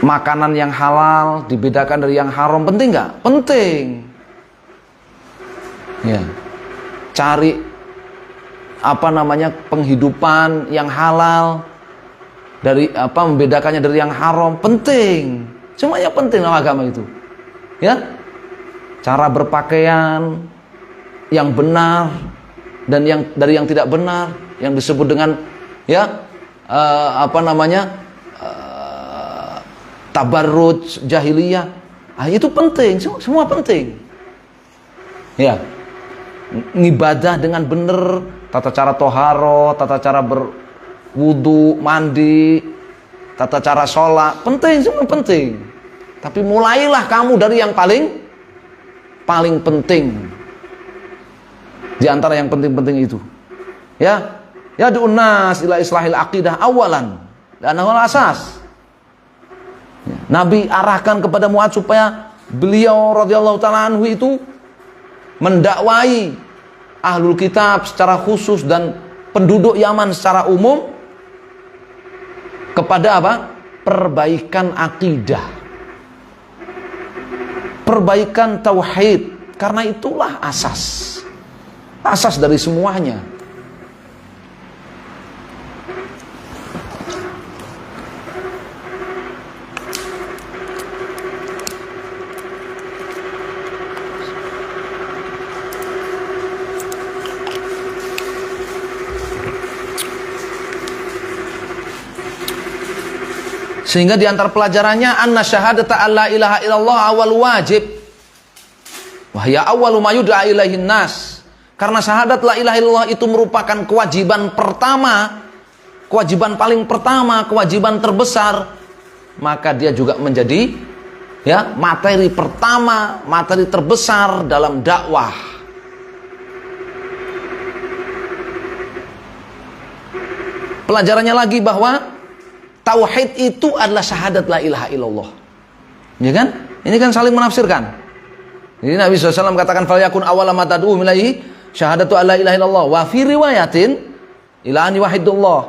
Makanan yang halal dibedakan dari yang haram, penting nggak? Penting. Ya. Cari apa namanya penghidupan yang halal dari apa, membedakannya dari yang haram, penting. Semuanya penting dalam agama itu. Ya. Cara berpakaian yang benar dan yang dari yang tidak benar, yang disebut dengan ya apa namanya tabarruj jahiliyah, itu penting, semua penting. Ya, ngibadah dengan benar, tata cara toharo, tata cara berwudu, mandi, tata cara sholat, penting, semua penting. Tapi mulailah kamu dari yang paling penting di antara yang penting-penting itu. Ya, ya du'unnas ila islahil aqidah awalan dan awal asas. Nabi arahkan kepada Mu'ad supaya beliau radhiyallahu ta'ala anhu itu mendakwai ahlul kitab secara khusus dan penduduk Yaman secara umum kepada apa? Perbaikan akidah, perbaikan tauhid, karena itulah asas dari semuanya. Sehingga di antara pelajarannya anna syahadata alla ilaha illallah awal wajib. Wa hiya awwalu ma yud'a ilaihin nas. Karena syahadat la ilaha illallah itu merupakan kewajiban pertama, kewajiban paling pertama, kewajiban terbesar, maka dia juga menjadi ya, materi pertama, materi terbesar dalam dakwah. Pelajarannya lagi bahwa tauhid itu adalah syahadat la ilaha illallah. Ya kan? Ini kan saling menafsirkan. Jadi Nabi SAW katakan falyakun awwala ma tad'u ilaihi syahadatu alla ilaha illallah wa fi riwayatin ila an wahidullah.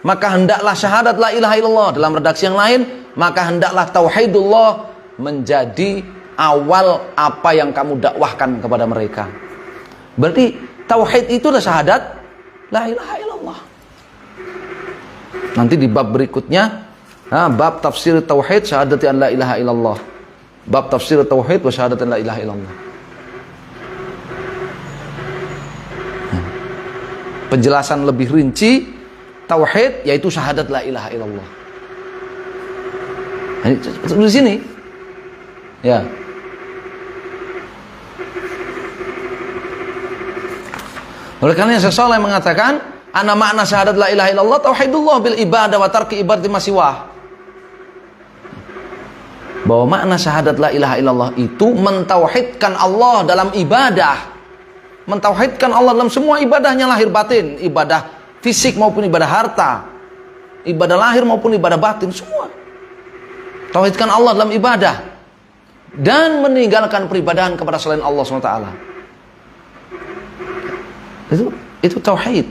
Maka hendaklah syahadat la ilaha illallah, dalam redaksi yang lain, maka hendaklah tauhidullah menjadi awal apa yang kamu dakwahkan kepada mereka. Berarti tauhid itu adalah syahadat la ilaha illallah. Nanti di bab berikutnya, bab tafsir tauhid syahadati an la ilaha illallah. Bab tafsir tauhid wa syahadati an la ilaha illallah. Penjelasan lebih rinci tauhid yaitu syahadat la ilaha illallah. Di sini. Ya. Oleh karena Syekh Shalih mengatakan, ana makna syahadat la ilaha illallah tauhidullah bil ibadah wa tarki ibadati ma siwah. Bahwa makna syahadat la ilaha illallah itu mentauhidkan Allah dalam ibadah. Mentauhidkan Allah dalam semua ibadahnya lahir batin, ibadah fisik maupun ibadah harta, ibadah lahir maupun ibadah batin, semua. Tauhidkan Allah dalam ibadah dan meninggalkan peribadahan kepada selain Allah SWT. Itu tauhid.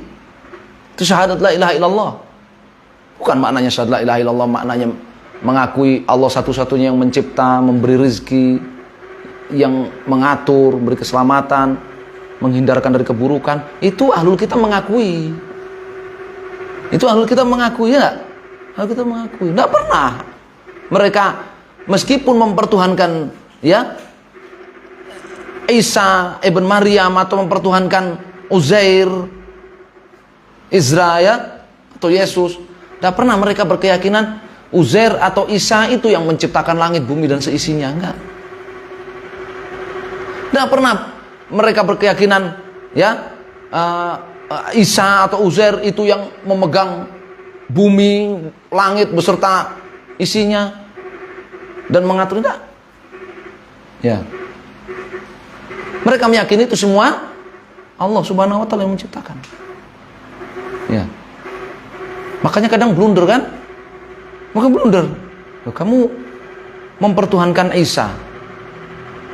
Itu syahadat la ilaha illallah. Bukan maknanya syahadat la ilaha illallah maknanya mengakui Allah satu-satunya yang mencipta, memberi rezeki, yang mengatur, memberi keselamatan, menghindarkan dari keburukan. Itu ahlul kitab mengakui. Itu ahlul kitab mengakui, ya? Ahlul kitab mengakui. Tidak pernah mereka meskipun mempertuhankan, ya, Isa ibn Maryam atau mempertuhankan Uzair, Izra, ya, atau Yesus, tidak pernah mereka berkeyakinan Uzair atau Isa itu yang menciptakan langit, bumi dan seisinya. Enggak. Tidak pernah mereka berkeyakinan, ya, Isa atau Uzair itu yang memegang bumi, langit beserta isinya dan mengatur. Tidak. Ya. Mereka meyakini itu semua Allah Subhanahu wa taala yang menciptakan. Ya. Makanya kadang blunder kan? Maka blunder. Kamu mempertuhankan Isa.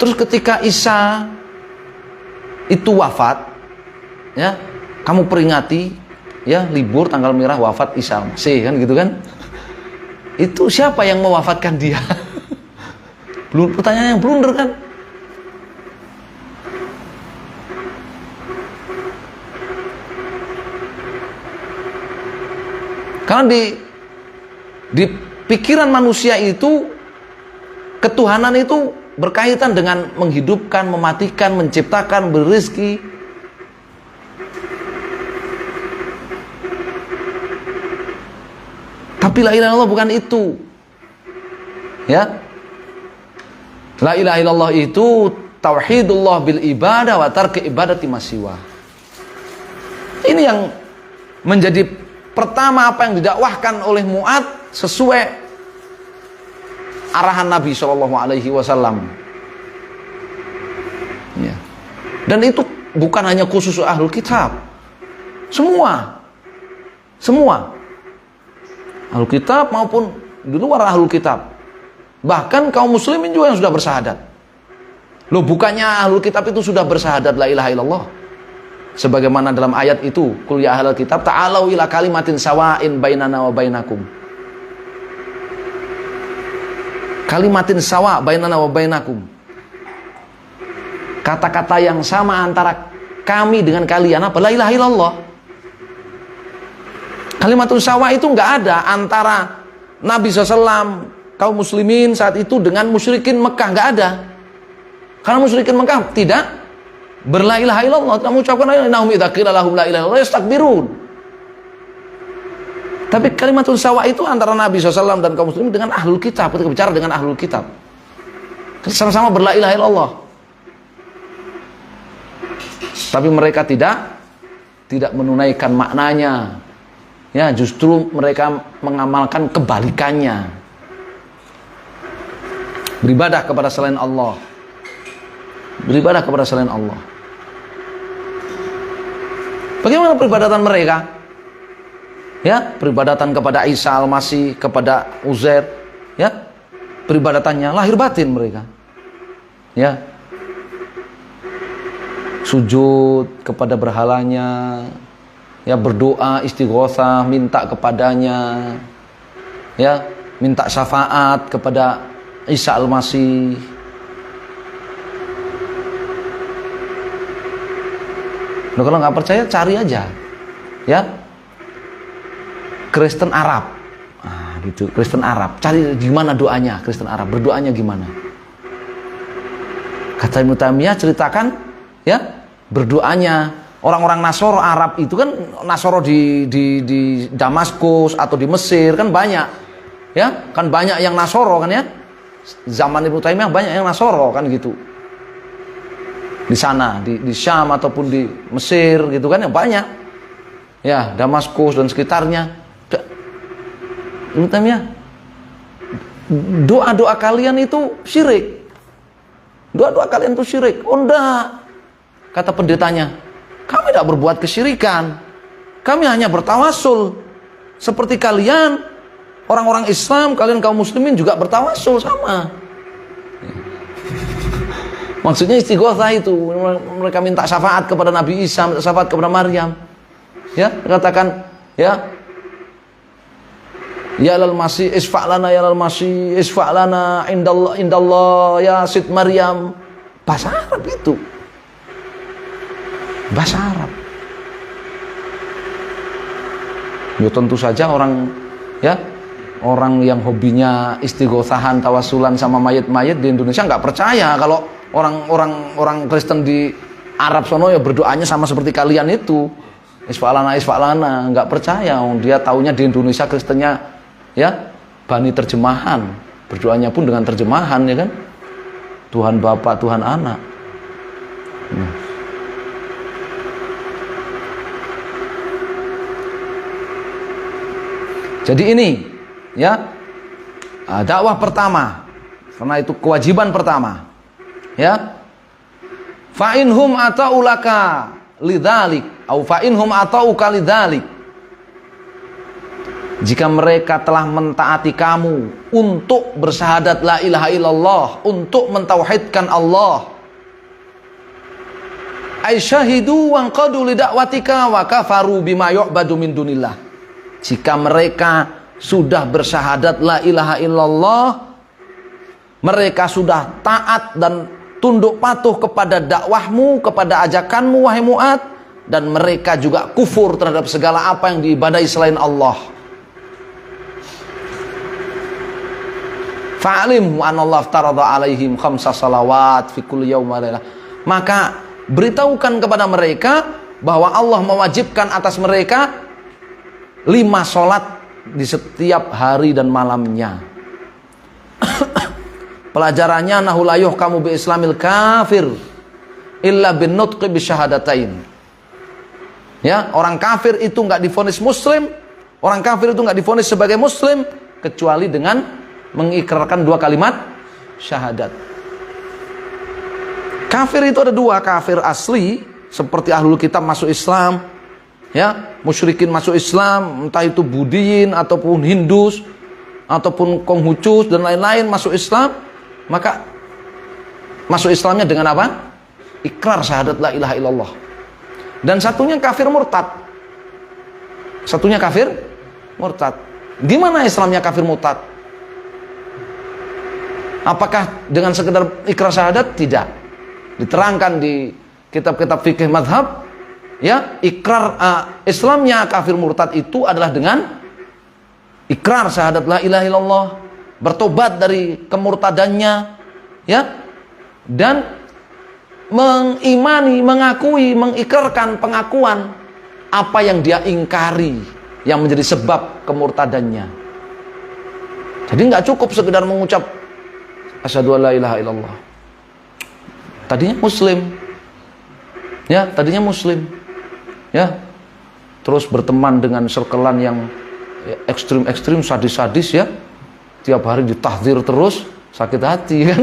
Terus ketika Isa itu wafat, ya, kamu peringati, ya, libur tanggal merah wafat Isa, kan gitu kan? Itu siapa yang mewafatkan dia? Pertanyaan yang blunder kan? Karena di pikiran manusia itu ketuhanan itu berkaitan dengan menghidupkan, mematikan, menciptakan, berizki. Tapi la ilaha illallah bukan itu. Ya. La ilaha illallah itu tauhidullah bil ibadah wa tarki ibadati ma siwa. Ini yang menjadi pertama apa yang didakwahkan oleh Mu'adz sesuai arahan Nabi SAW. Ya. Dan itu bukan hanya khusus ahlul kitab, semua ahlul kitab maupun di luar ahlul kitab, bahkan kaum muslimin juga yang sudah bersyahadat. Loh, bukannya ahlul kitab itu sudah bersyahadat la ilaha illallah? Sebagaimana dalam ayat itu, qul ya ahlal kitab ta'alau ila kalimatin sawa'in bainana wa bainakum. Kalimatin sawa bainana wa bainakum. Kata-kata yang sama antara kami dengan kalian apa? La ilaha illallah. Kalimatun sawa itu enggak ada antara Nabi SAW, kaum muslimin saat itu dengan musyrikin Mekah, enggak ada. Karena musyrikin Mekah tidak berla ilaha illallah, tidak mengucapkan la ilaha illallah, idza qila lahum la ilaha illallah yastakbirun. Tapi kalimatul sawa itu antara Nabi SAW dan kaum muslimin dengan ahlul kitab, ketika bicara dengan ahlul kitab. Sama-sama berla ilaha illallah. Tapi mereka tidak menunaikan maknanya. Ya, justru mereka mengamalkan kebalikannya. beribadah kepada selain Allah. Beribadah kepada selain Allah. Bagaimana peribadatan mereka? Ya, peribadatan kepada Isa Al-Masih, kepada Uzair, ya. Peribadatannya lahir batin mereka. Ya. Sujud kepada berhalanya, ya, berdoa istighosah, minta kepadanya, ya, minta syafaat kepada Isa Al-Masih. Nah, kalau nggak percaya cari aja, ya, Kristen Arab, gitu, Kristen Arab, cari gimana doanya Kristen Arab, berdoanya gimana. Kata Ibnu Taimiyah ceritakan, ya, berdoanya orang-orang Nasoro Arab itu kan, Nasoro di Damaskus atau di Mesir kan banyak, ya, kan banyak yang Nasoro kan, ya, zaman Ibnu Taimiyah banyak yang Nasoro kan gitu. Di sana, di Syam ataupun di Mesir gitu kan, ya banyak, ya, Damaskus dan sekitarnya. Ibnu Taimiyah, doa-doa kalian itu syirik, doa-doa kalian itu syirik. Oh enggak, kata pendetanya, kami tidak berbuat kesyirikan, kami hanya bertawasul seperti kalian orang-orang Islam, kalian kaum muslimin juga bertawasul sama. Maksudnya istighosah itu, mereka minta syafaat kepada Nabi Isa, minta syafaat kepada Maryam. Ya, katakan, ya, ya lal masih isfa'lana, ya lal masih isfa'lana indallah ya Sid Maryam. Bahasa Arab itu. Bahasa Arab. Ya tentu saja orang, ya, orang yang hobinya istighosahan, tawasulan sama mayit-mayit di Indonesia nggak percaya kalau orang Kristen di Arab sono ya berdoanya sama seperti kalian itu, isfa'lana, nggak percaya. Dia taunya di Indonesia Kristennya, ya, bani terjemahan, berdoanya pun dengan terjemahan, ya kan, Tuhan Bapa, Tuhan Anak. Jadi ini, ya, dakwah pertama, karena itu kewajiban pertama. Ya, fa inhum ata'ulaka lidzalik au fa inhum ata'uka lidzalik. Jika mereka telah mentaati kamu untuk bersyahadat la ilaha illallah, untuk mentauhidkan Allah, ay syahidu wa qadu li da'watika wa kafaru bima yu'badu min dunillah. Jika mereka sudah bersyahadat la ilaha illallah, mereka sudah taat dan tunduk patuh kepada dakwahmu, kepada ajakanmu wahai Mu'ad, dan mereka juga kufur terhadap segala apa yang diibadahi selain Allah. Fa'alim wa anallahu aftarada alaihim khamsa salawat fi kulli yaum wa lailah. Maka beritahukan kepada mereka bahwa Allah mewajibkan atas mereka 5 sholat di setiap hari dan malamnya. Pelajarannya nahu la yuhkamu bi islamil kafir illa bin nutqi bi syahadatain. Ya, orang kafir itu enggak divonis muslim, orang kafir itu enggak divonis sebagai muslim kecuali dengan mengikrarkan 2 kalimat syahadat. Kafir itu ada 2, kafir asli seperti ahlul kitab masuk Islam, ya, musyrikin masuk Islam, entah itu Budiyin ataupun Hindus ataupun Konghucus dan lain-lain masuk Islam. Maka masuk Islamnya dengan apa? Ikrar syahadat la ilaha illallah. Dan satunya kafir murtad. Satunya kafir murtad. Gimana Islamnya kafir murtad? Apakah dengan sekedar ikrar syahadat? Tidak. Diterangkan di kitab-kitab fikih mazhab, ya, ikrar Islamnya kafir murtad itu adalah dengan ikrar syahadat la ilaha illallah, bertobat dari kemurtadannya, ya, dan mengimani, mengakui, mengikrarkan pengakuan apa yang dia ingkari yang menjadi sebab kemurtadannya. Jadi nggak cukup sekedar mengucap asyhadu an la ilaha illallah. Tadinya muslim, ya, tadinya muslim, ya, terus berteman dengan circlean yang ekstrim-ekstrim, sadis-sadis, ya, tiap hari ditahdzir terus, sakit hati kan.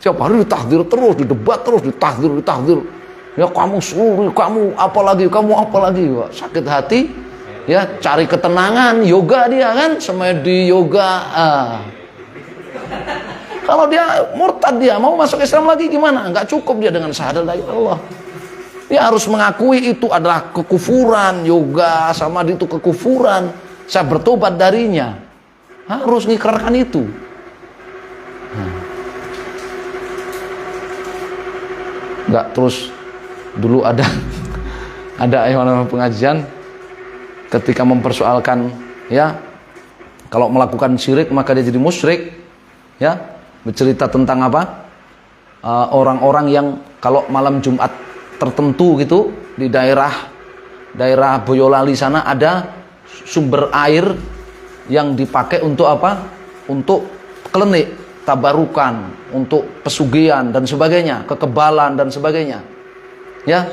Tiap hari ditahdir terus, didebat terus, ditahdir. Ya kamu suri, kamu apalagi, Wah, sakit hati. Ya cari ketenangan, yoga dia kan, semedi yoga. Kalau dia murtad, dia mau masuk Islam lagi gimana? Enggak cukup dia dengan syahadat la ilaha illallah. Dia harus mengakui itu adalah kekufuran, yoga sama itu kekufuran. Saya bertobat darinya. Harus mengikrarkan itu. Enggak terus dulu ada yang pengajian ketika mempersoalkan ya kalau melakukan syirik maka dia jadi musyrik, ya bercerita tentang apa orang-orang yang kalau malam Jumat tertentu gitu di daerah Boyolali sana ada sumber air yang dipakai untuk apa, untuk klinik tabarukan, untuk pesugihan dan sebagainya, kekebalan dan sebagainya, ya.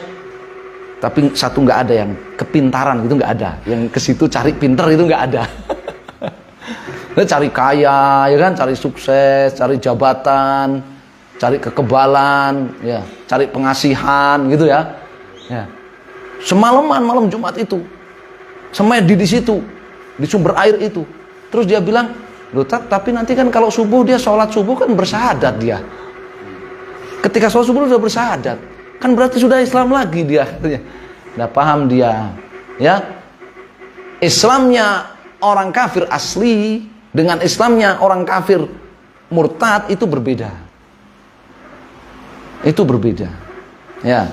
Tapi satu nggak ada, yang kepintaran gitu nggak ada, yang ke situ cari pinter itu nggak ada. Cari kaya, ya kan, cari sukses, cari jabatan, cari kekebalan, ya, cari pengasihan gitu ya. Ya. Semalaman malam Jumat itu, semedi di situ, di sumber air itu. Terus dia bilang, loh tapi nanti kan kalau subuh dia sholat subuh kan bersyahadat dia. Ketika sholat subuh sudah bersyahadat, kan berarti sudah Islam lagi dia. Nggak paham dia, ya. Islamnya orang kafir asli dengan Islamnya orang kafir murtad itu berbeda. Itu berbeda, ya.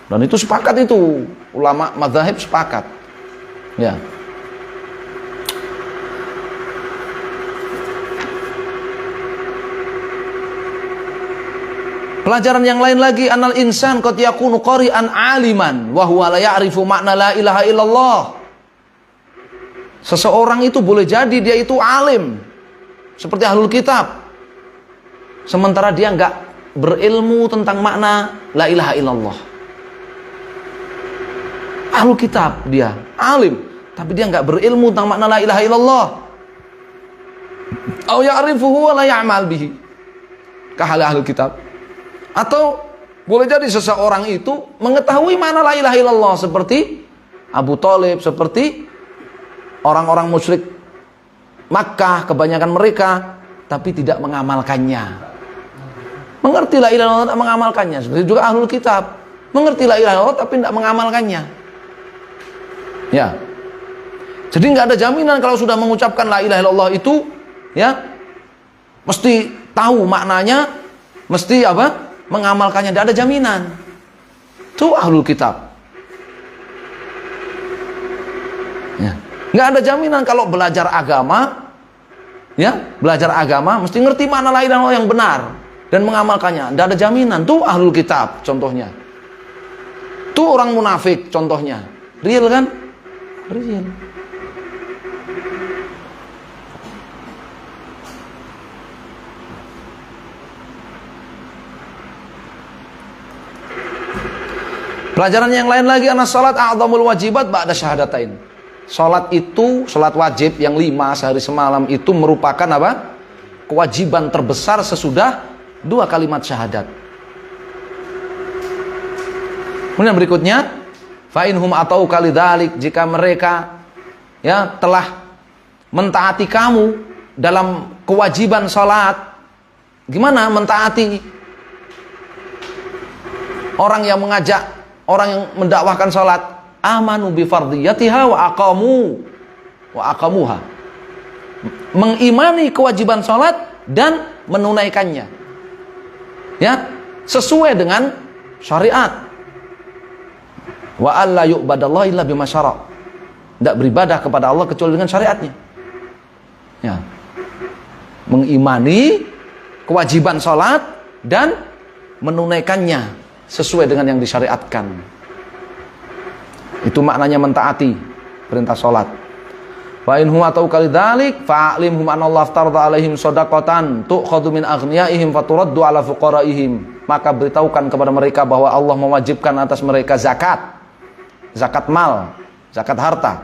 Dan itu sepakat, itu ulama mazhab sepakat, ya. Pelajaran yang lain lagi, anal insan qad yakunu qari'an aliman wa huwa la ya'rifu makna la ilaha illallah. Seseorang itu boleh jadi dia itu alim seperti ahlul kitab, sementara dia enggak berilmu tentang makna la ilaha illallah. Ahlul kitab dia alim, tapi dia enggak berilmu tentang makna la ilaha illallah. Au ya'rifuhu wa la ya'mal bihi. Kahal ahlul kitab. Atau boleh jadi seseorang itu mengetahui mana la ilaha illallah seperti Abu Thalib, seperti orang-orang musyrik Makkah, kebanyakan mereka, tapi tidak mengamalkannya. Mengerti la ilaha illallah, tidak mengamalkannya. Seperti juga ahlul kitab, mengerti la ilaha illallah tapi tidak mengamalkannya. Ya. Jadi nggak ada jaminan kalau sudah mengucapkan la ilaha illallah itu, ya, mesti tahu maknanya, mesti apa? Mengamalkannya. Tidak ada jaminan. Itu ahlul kitab, ya. Nggak ada jaminan kalau belajar agama, ya, belajar agama mesti ngerti makna la ilaha illallah yang benar dan mengamalkannya. Tidak ada jaminan. Tuh ahlul kitab contohnya. Tuh orang munafik contohnya. Real kan? Real. Pelajaran yang lain lagi, anas salat a'zamul wajibat ba'da syahadatain. Salat itu, salat wajib yang 5 sehari semalam itu merupakan apa? Kewajiban terbesar sesudah 2 kalimat syahadat. Kemudian berikutnya, fa inhum atau kalidzalik, jika mereka ya telah mentaati kamu dalam kewajiban salat. Gimana mentaati? Orang yang mengajak, orang yang mendakwahkan salat, amanu bi fardhiyatiha wa aqamuha. Mengimani kewajiban salat dan menunaikannya. Ya, sesuai dengan syariat. Wa alla yu'badallahi illa bima syara'. Tidak beribadah kepada Allah kecuali dengan syariatnya. Ya. Mengimani kewajiban salat dan menunaikannya sesuai dengan yang disyariatkan. Itu maknanya mentaati perintah salat. Wa in hum atau kalidzalik fa'limhum anallahu aftarada alaihim shadaqatan tu'khadhu min aghniyaihim faturaddu ala fuqaraihim. Maka beritahukan kepada mereka bahwa Allah mewajibkan atas mereka zakat. Zakat mal, zakat harta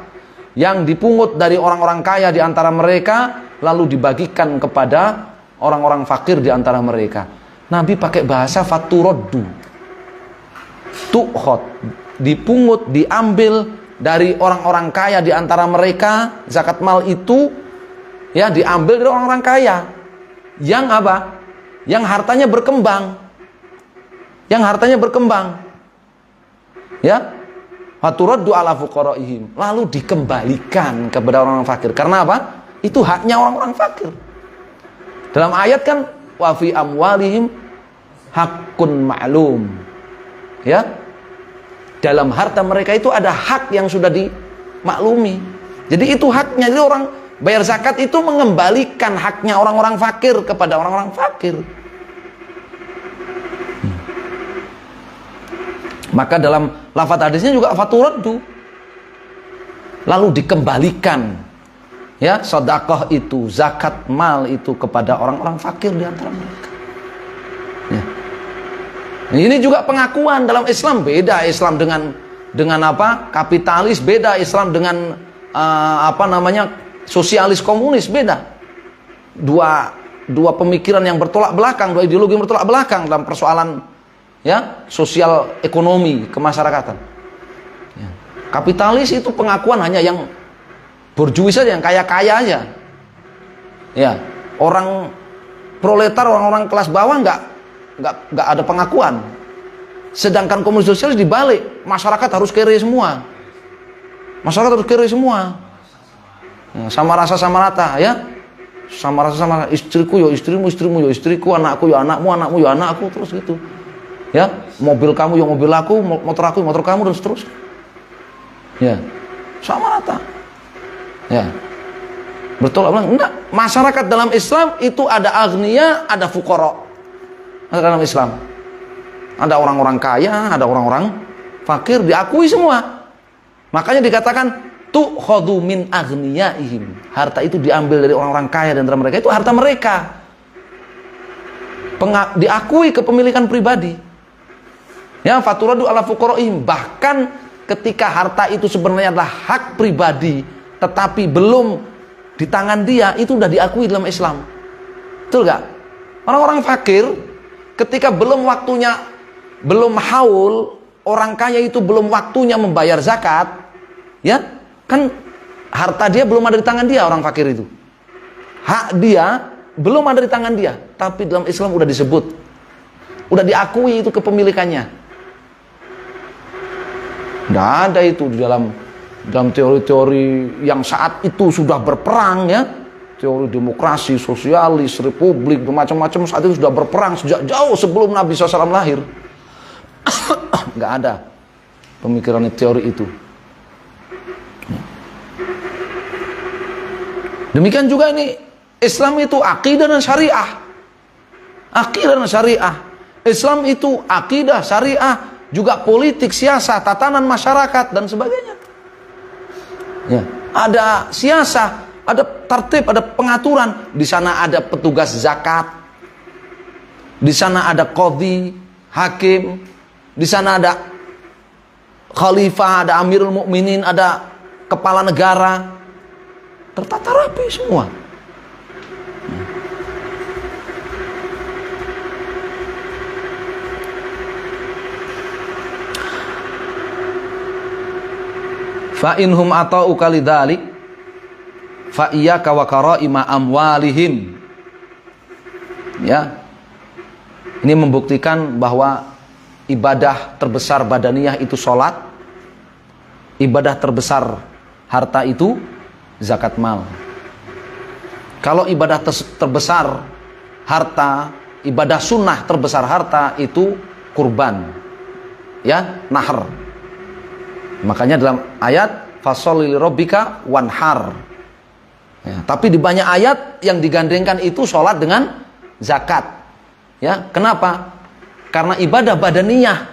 yang dipungut dari orang-orang kaya di antara mereka lalu dibagikan kepada orang-orang fakir di antara mereka. Nabi pakai bahasa faturoddu. Tu'khod, dipungut, diambil dari orang-orang kaya di antara mereka. Zakat mal itu ya diambil dari orang-orang kaya yang apa? Yang hartanya berkembang. Yang hartanya berkembang. Ya. Faturaddu ala fuqaraihim, lalu dikembalikan kepada orang-orang fakir. Karena apa? Itu haknya orang-orang fakir. Dalam ayat kan wa fi amwalihim haqqun ma'lum. Ya. Dalam harta mereka itu ada hak yang sudah dimaklumi. Jadi itu haknya. Jadi orang bayar zakat itu mengembalikan haknya orang-orang fakir kepada orang-orang fakir. Maka dalam lafaz hadisnya juga faturaddu, lalu dikembalikan ya sedekah itu, zakat mal itu kepada orang-orang fakir di antara mereka. Ya. Ini juga pengakuan dalam Islam. Beda Islam dengan apa? Kapitalis, beda Islam dengan sosialis komunis, beda. Dua pemikiran yang bertolak belakang, dua ideologi yang bertolak belakang dalam persoalan ya sosial ekonomi kemasyarakatan. Ya. Kapitalis itu pengakuan hanya yang borjuis saja, yang kaya-kaya aja. Ya, orang proletar, orang-orang kelas bawah nggak ada pengakuan. Sedangkan komunis sosialis dibalik, masyarakat harus kere semua. Masyarakat harus kere semua. Ya, sama rasa sama rata, ya. Sama rasa sama istriku yo istrimu, istrimu yo istriku, anakku yo anakmu, anakmu yo anakku, terus gitu. Ya, mobil kamu yang mobil aku, motor aku motor kamu, dan seterusnya. Ya, sama rata. Ya, betul apa? Enggak. Masyarakat dalam Islam itu ada agniya, ada fuqara. Dalam Islam ada orang-orang kaya, ada orang-orang fakir, diakui semua. Makanya dikatakan tu'khadhu min aghniyaihim. Harta itu diambil dari orang-orang kaya dan antara mereka, itu harta mereka. Diakui kepemilikan pribadi. Ya, faturaddu ala fuqaraihim. Bahkan ketika harta itu sebenarnya adalah hak pribadi, tetapi belum di tangan dia, itu sudah diakui dalam Islam. Betul gak? Orang-orang fakir ketika belum waktunya, belum haul, orang kaya itu belum waktunya membayar zakat, ya kan harta dia belum ada di tangan dia, orang fakir itu. Hak dia belum ada di tangan dia, tapi dalam Islam udah disebut, udah diakui itu kepemilikannya. Nggak ada itu di dalam teori-teori yang saat itu sudah berperang, ya, teori demokrasi, sosialis, republik, macam-macam saat itu sudah berperang sejak jauh sebelum Nabi SAW lahir. Nggak ada pemikiran teori itu. Demikian juga ini Islam itu akidah dan syariah. Akidah dan syariah. Islam itu akidah, syariah, juga politik, siasat, tatanan masyarakat dan sebagainya. Ya, ada siasat, ada tertib, ada pengaturan. Di sana ada petugas zakat. Di sana ada qadhi, hakim. Di sana ada khalifah, ada amirul mukminin, ada kepala negara. Tertata rapi semua. Fa inhum ata'uka lidzalik fa iyyaka wa qara'ima amwalihim. Ya. Ini membuktikan bahwa ibadah terbesar badaniyah itu sholat, ibadah terbesar harta itu zakat mal. Kalau ibadah terbesar harta, ibadah sunnah terbesar harta itu kurban, ya, nahr. Makanya dalam ayat fasholli lirabbika wanhar. Ya, tapi di banyak ayat yang digandengkan itu sholat dengan zakat. Ya, kenapa? Karena ibadah badaniyah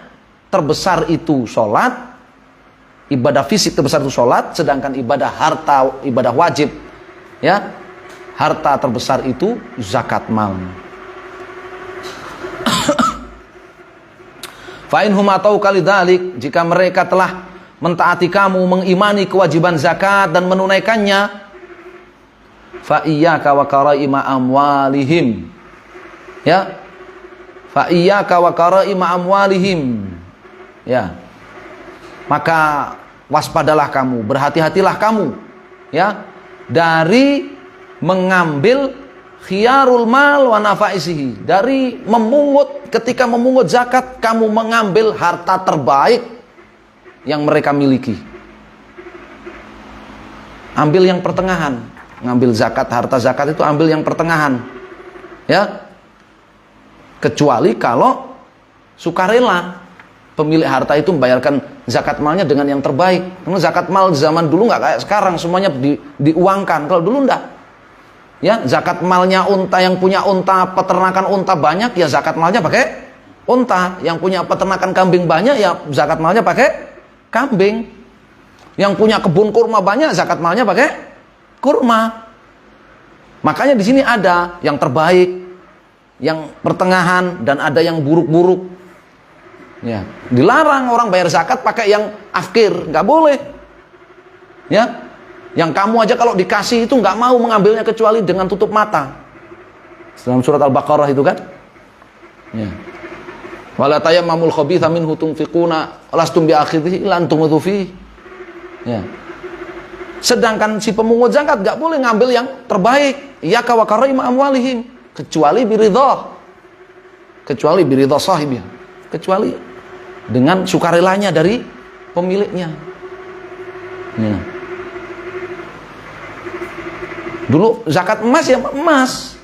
terbesar itu sholat, ibadah fisik terbesar itu sholat, sedangkan ibadah harta, ibadah wajib, ya, harta terbesar itu zakat mal. Fa in hum atauka lidzalik, jika mereka telah mentaati kamu, mengimani kewajiban zakat dan menunaikannya, fa iyyaka wa karaima amwalihim. Ya. Fa iyyaka wa karaima amwalihim. Ya. Maka waspadalah kamu, berhati-hatilah kamu, ya, dari mengambil khiyarul mal wa nafaisihi, dari memungut, ketika memungut zakat kamu mengambil harta terbaik yang mereka miliki. Ambil yang pertengahan. Ngambil zakat, harta zakat itu ambil yang pertengahan, ya, kecuali kalau sukarela pemilik harta itu membayarkan zakat malnya dengan yang terbaik. Karena zakat mal zaman dulu nggak kayak sekarang, semuanya diuangkan. Kalau dulu enggak. Ya, zakat malnya unta, yang punya unta, peternakan unta banyak, ya zakat malnya pakai unta. Yang punya peternakan kambing banyak, ya zakat malnya pakai kambing. Yang punya kebun kurma banyak, zakat malnya pakai kurma. Makanya di sini ada yang terbaik, yang pertengahan, dan ada yang buruk-buruk. Ya, dilarang orang bayar zakat pakai yang afkir, nggak boleh. Ya, yang kamu aja kalau dikasih itu nggak mau mengambilnya kecuali dengan tutup mata. Dalam surat Al-Baqarah itu kan. Ya. Wala tayammamul khabitha minhu tunfiquna lastum biakhidhi illa antum fi. Ya. Sedangkan si pemungut zakat nggak boleh ngambil yang terbaik. Ya ka wa karaima amwalihim, kecuali biridhah. Kecuali biridhah sahibnya. Kecuali dengan sukarelanya dari pemiliknya. Ya. Dulu zakat emas ya emas,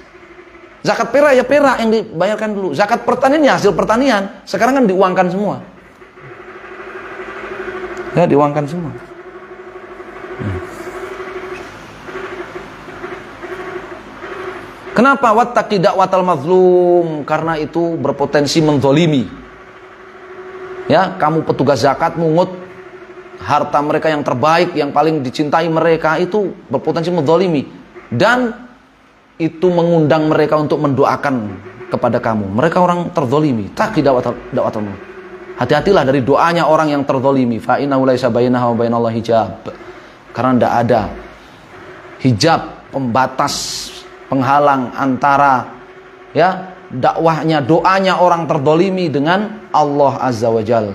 zakat perak ya perak yang dibayarkan dulu. Zakat pertanian ya hasil pertanian. Sekarang kan diuangkan semua. Ya, diuangkan semua. Kenapa wattaqi da'watal mazlum? Karena itu berpotensi menzolimi. Ya, kamu petugas zakat mungut harta mereka yang terbaik, yang paling dicintai mereka, itu berpotensi menzalimi, dan itu mengundang mereka untuk mendoakan kepada kamu. Mereka orang terzalimi. Taqi da'watal mazlum. Hati-hatilah dari doanya orang yang terzalimi. Fa innahu laisa bainahu wa bainallahi hijab. Karena tidak ada hijab, pembatas, penghalang antara, ya, dakwahnya, doanya orang terzalimi dengan Allah Azza wa Jal.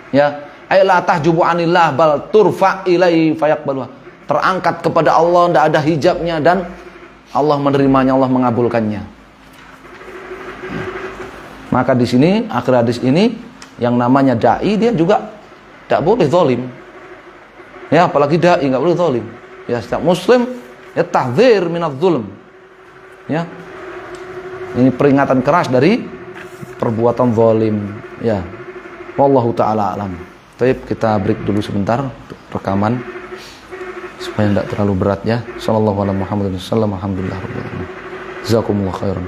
Ya, ay la tahjubu anillah bal turfa ilaihi fayaqbaluha. Terangkat kepada Allah, tidak ada hijabnya, dan Allah menerimanya, Allah mengabulkannya. Maka di sini akhir hadis ini yang namanya dai dia juga tidak boleh zalim. Ya, apalagi dai nggak boleh zalim. Ya, setiap muslim ya tahdzir minadz zulm. Ya. Ini peringatan keras dari perbuatan zalim. Ya. Wallahu taala alam. Baik, kita break dulu sebentar untuk rekaman supaya tidak terlalu berat ya. Sallallahu alaihi wasallam. Alhamdulillah rabbil alamin. Jazakumullah khairan.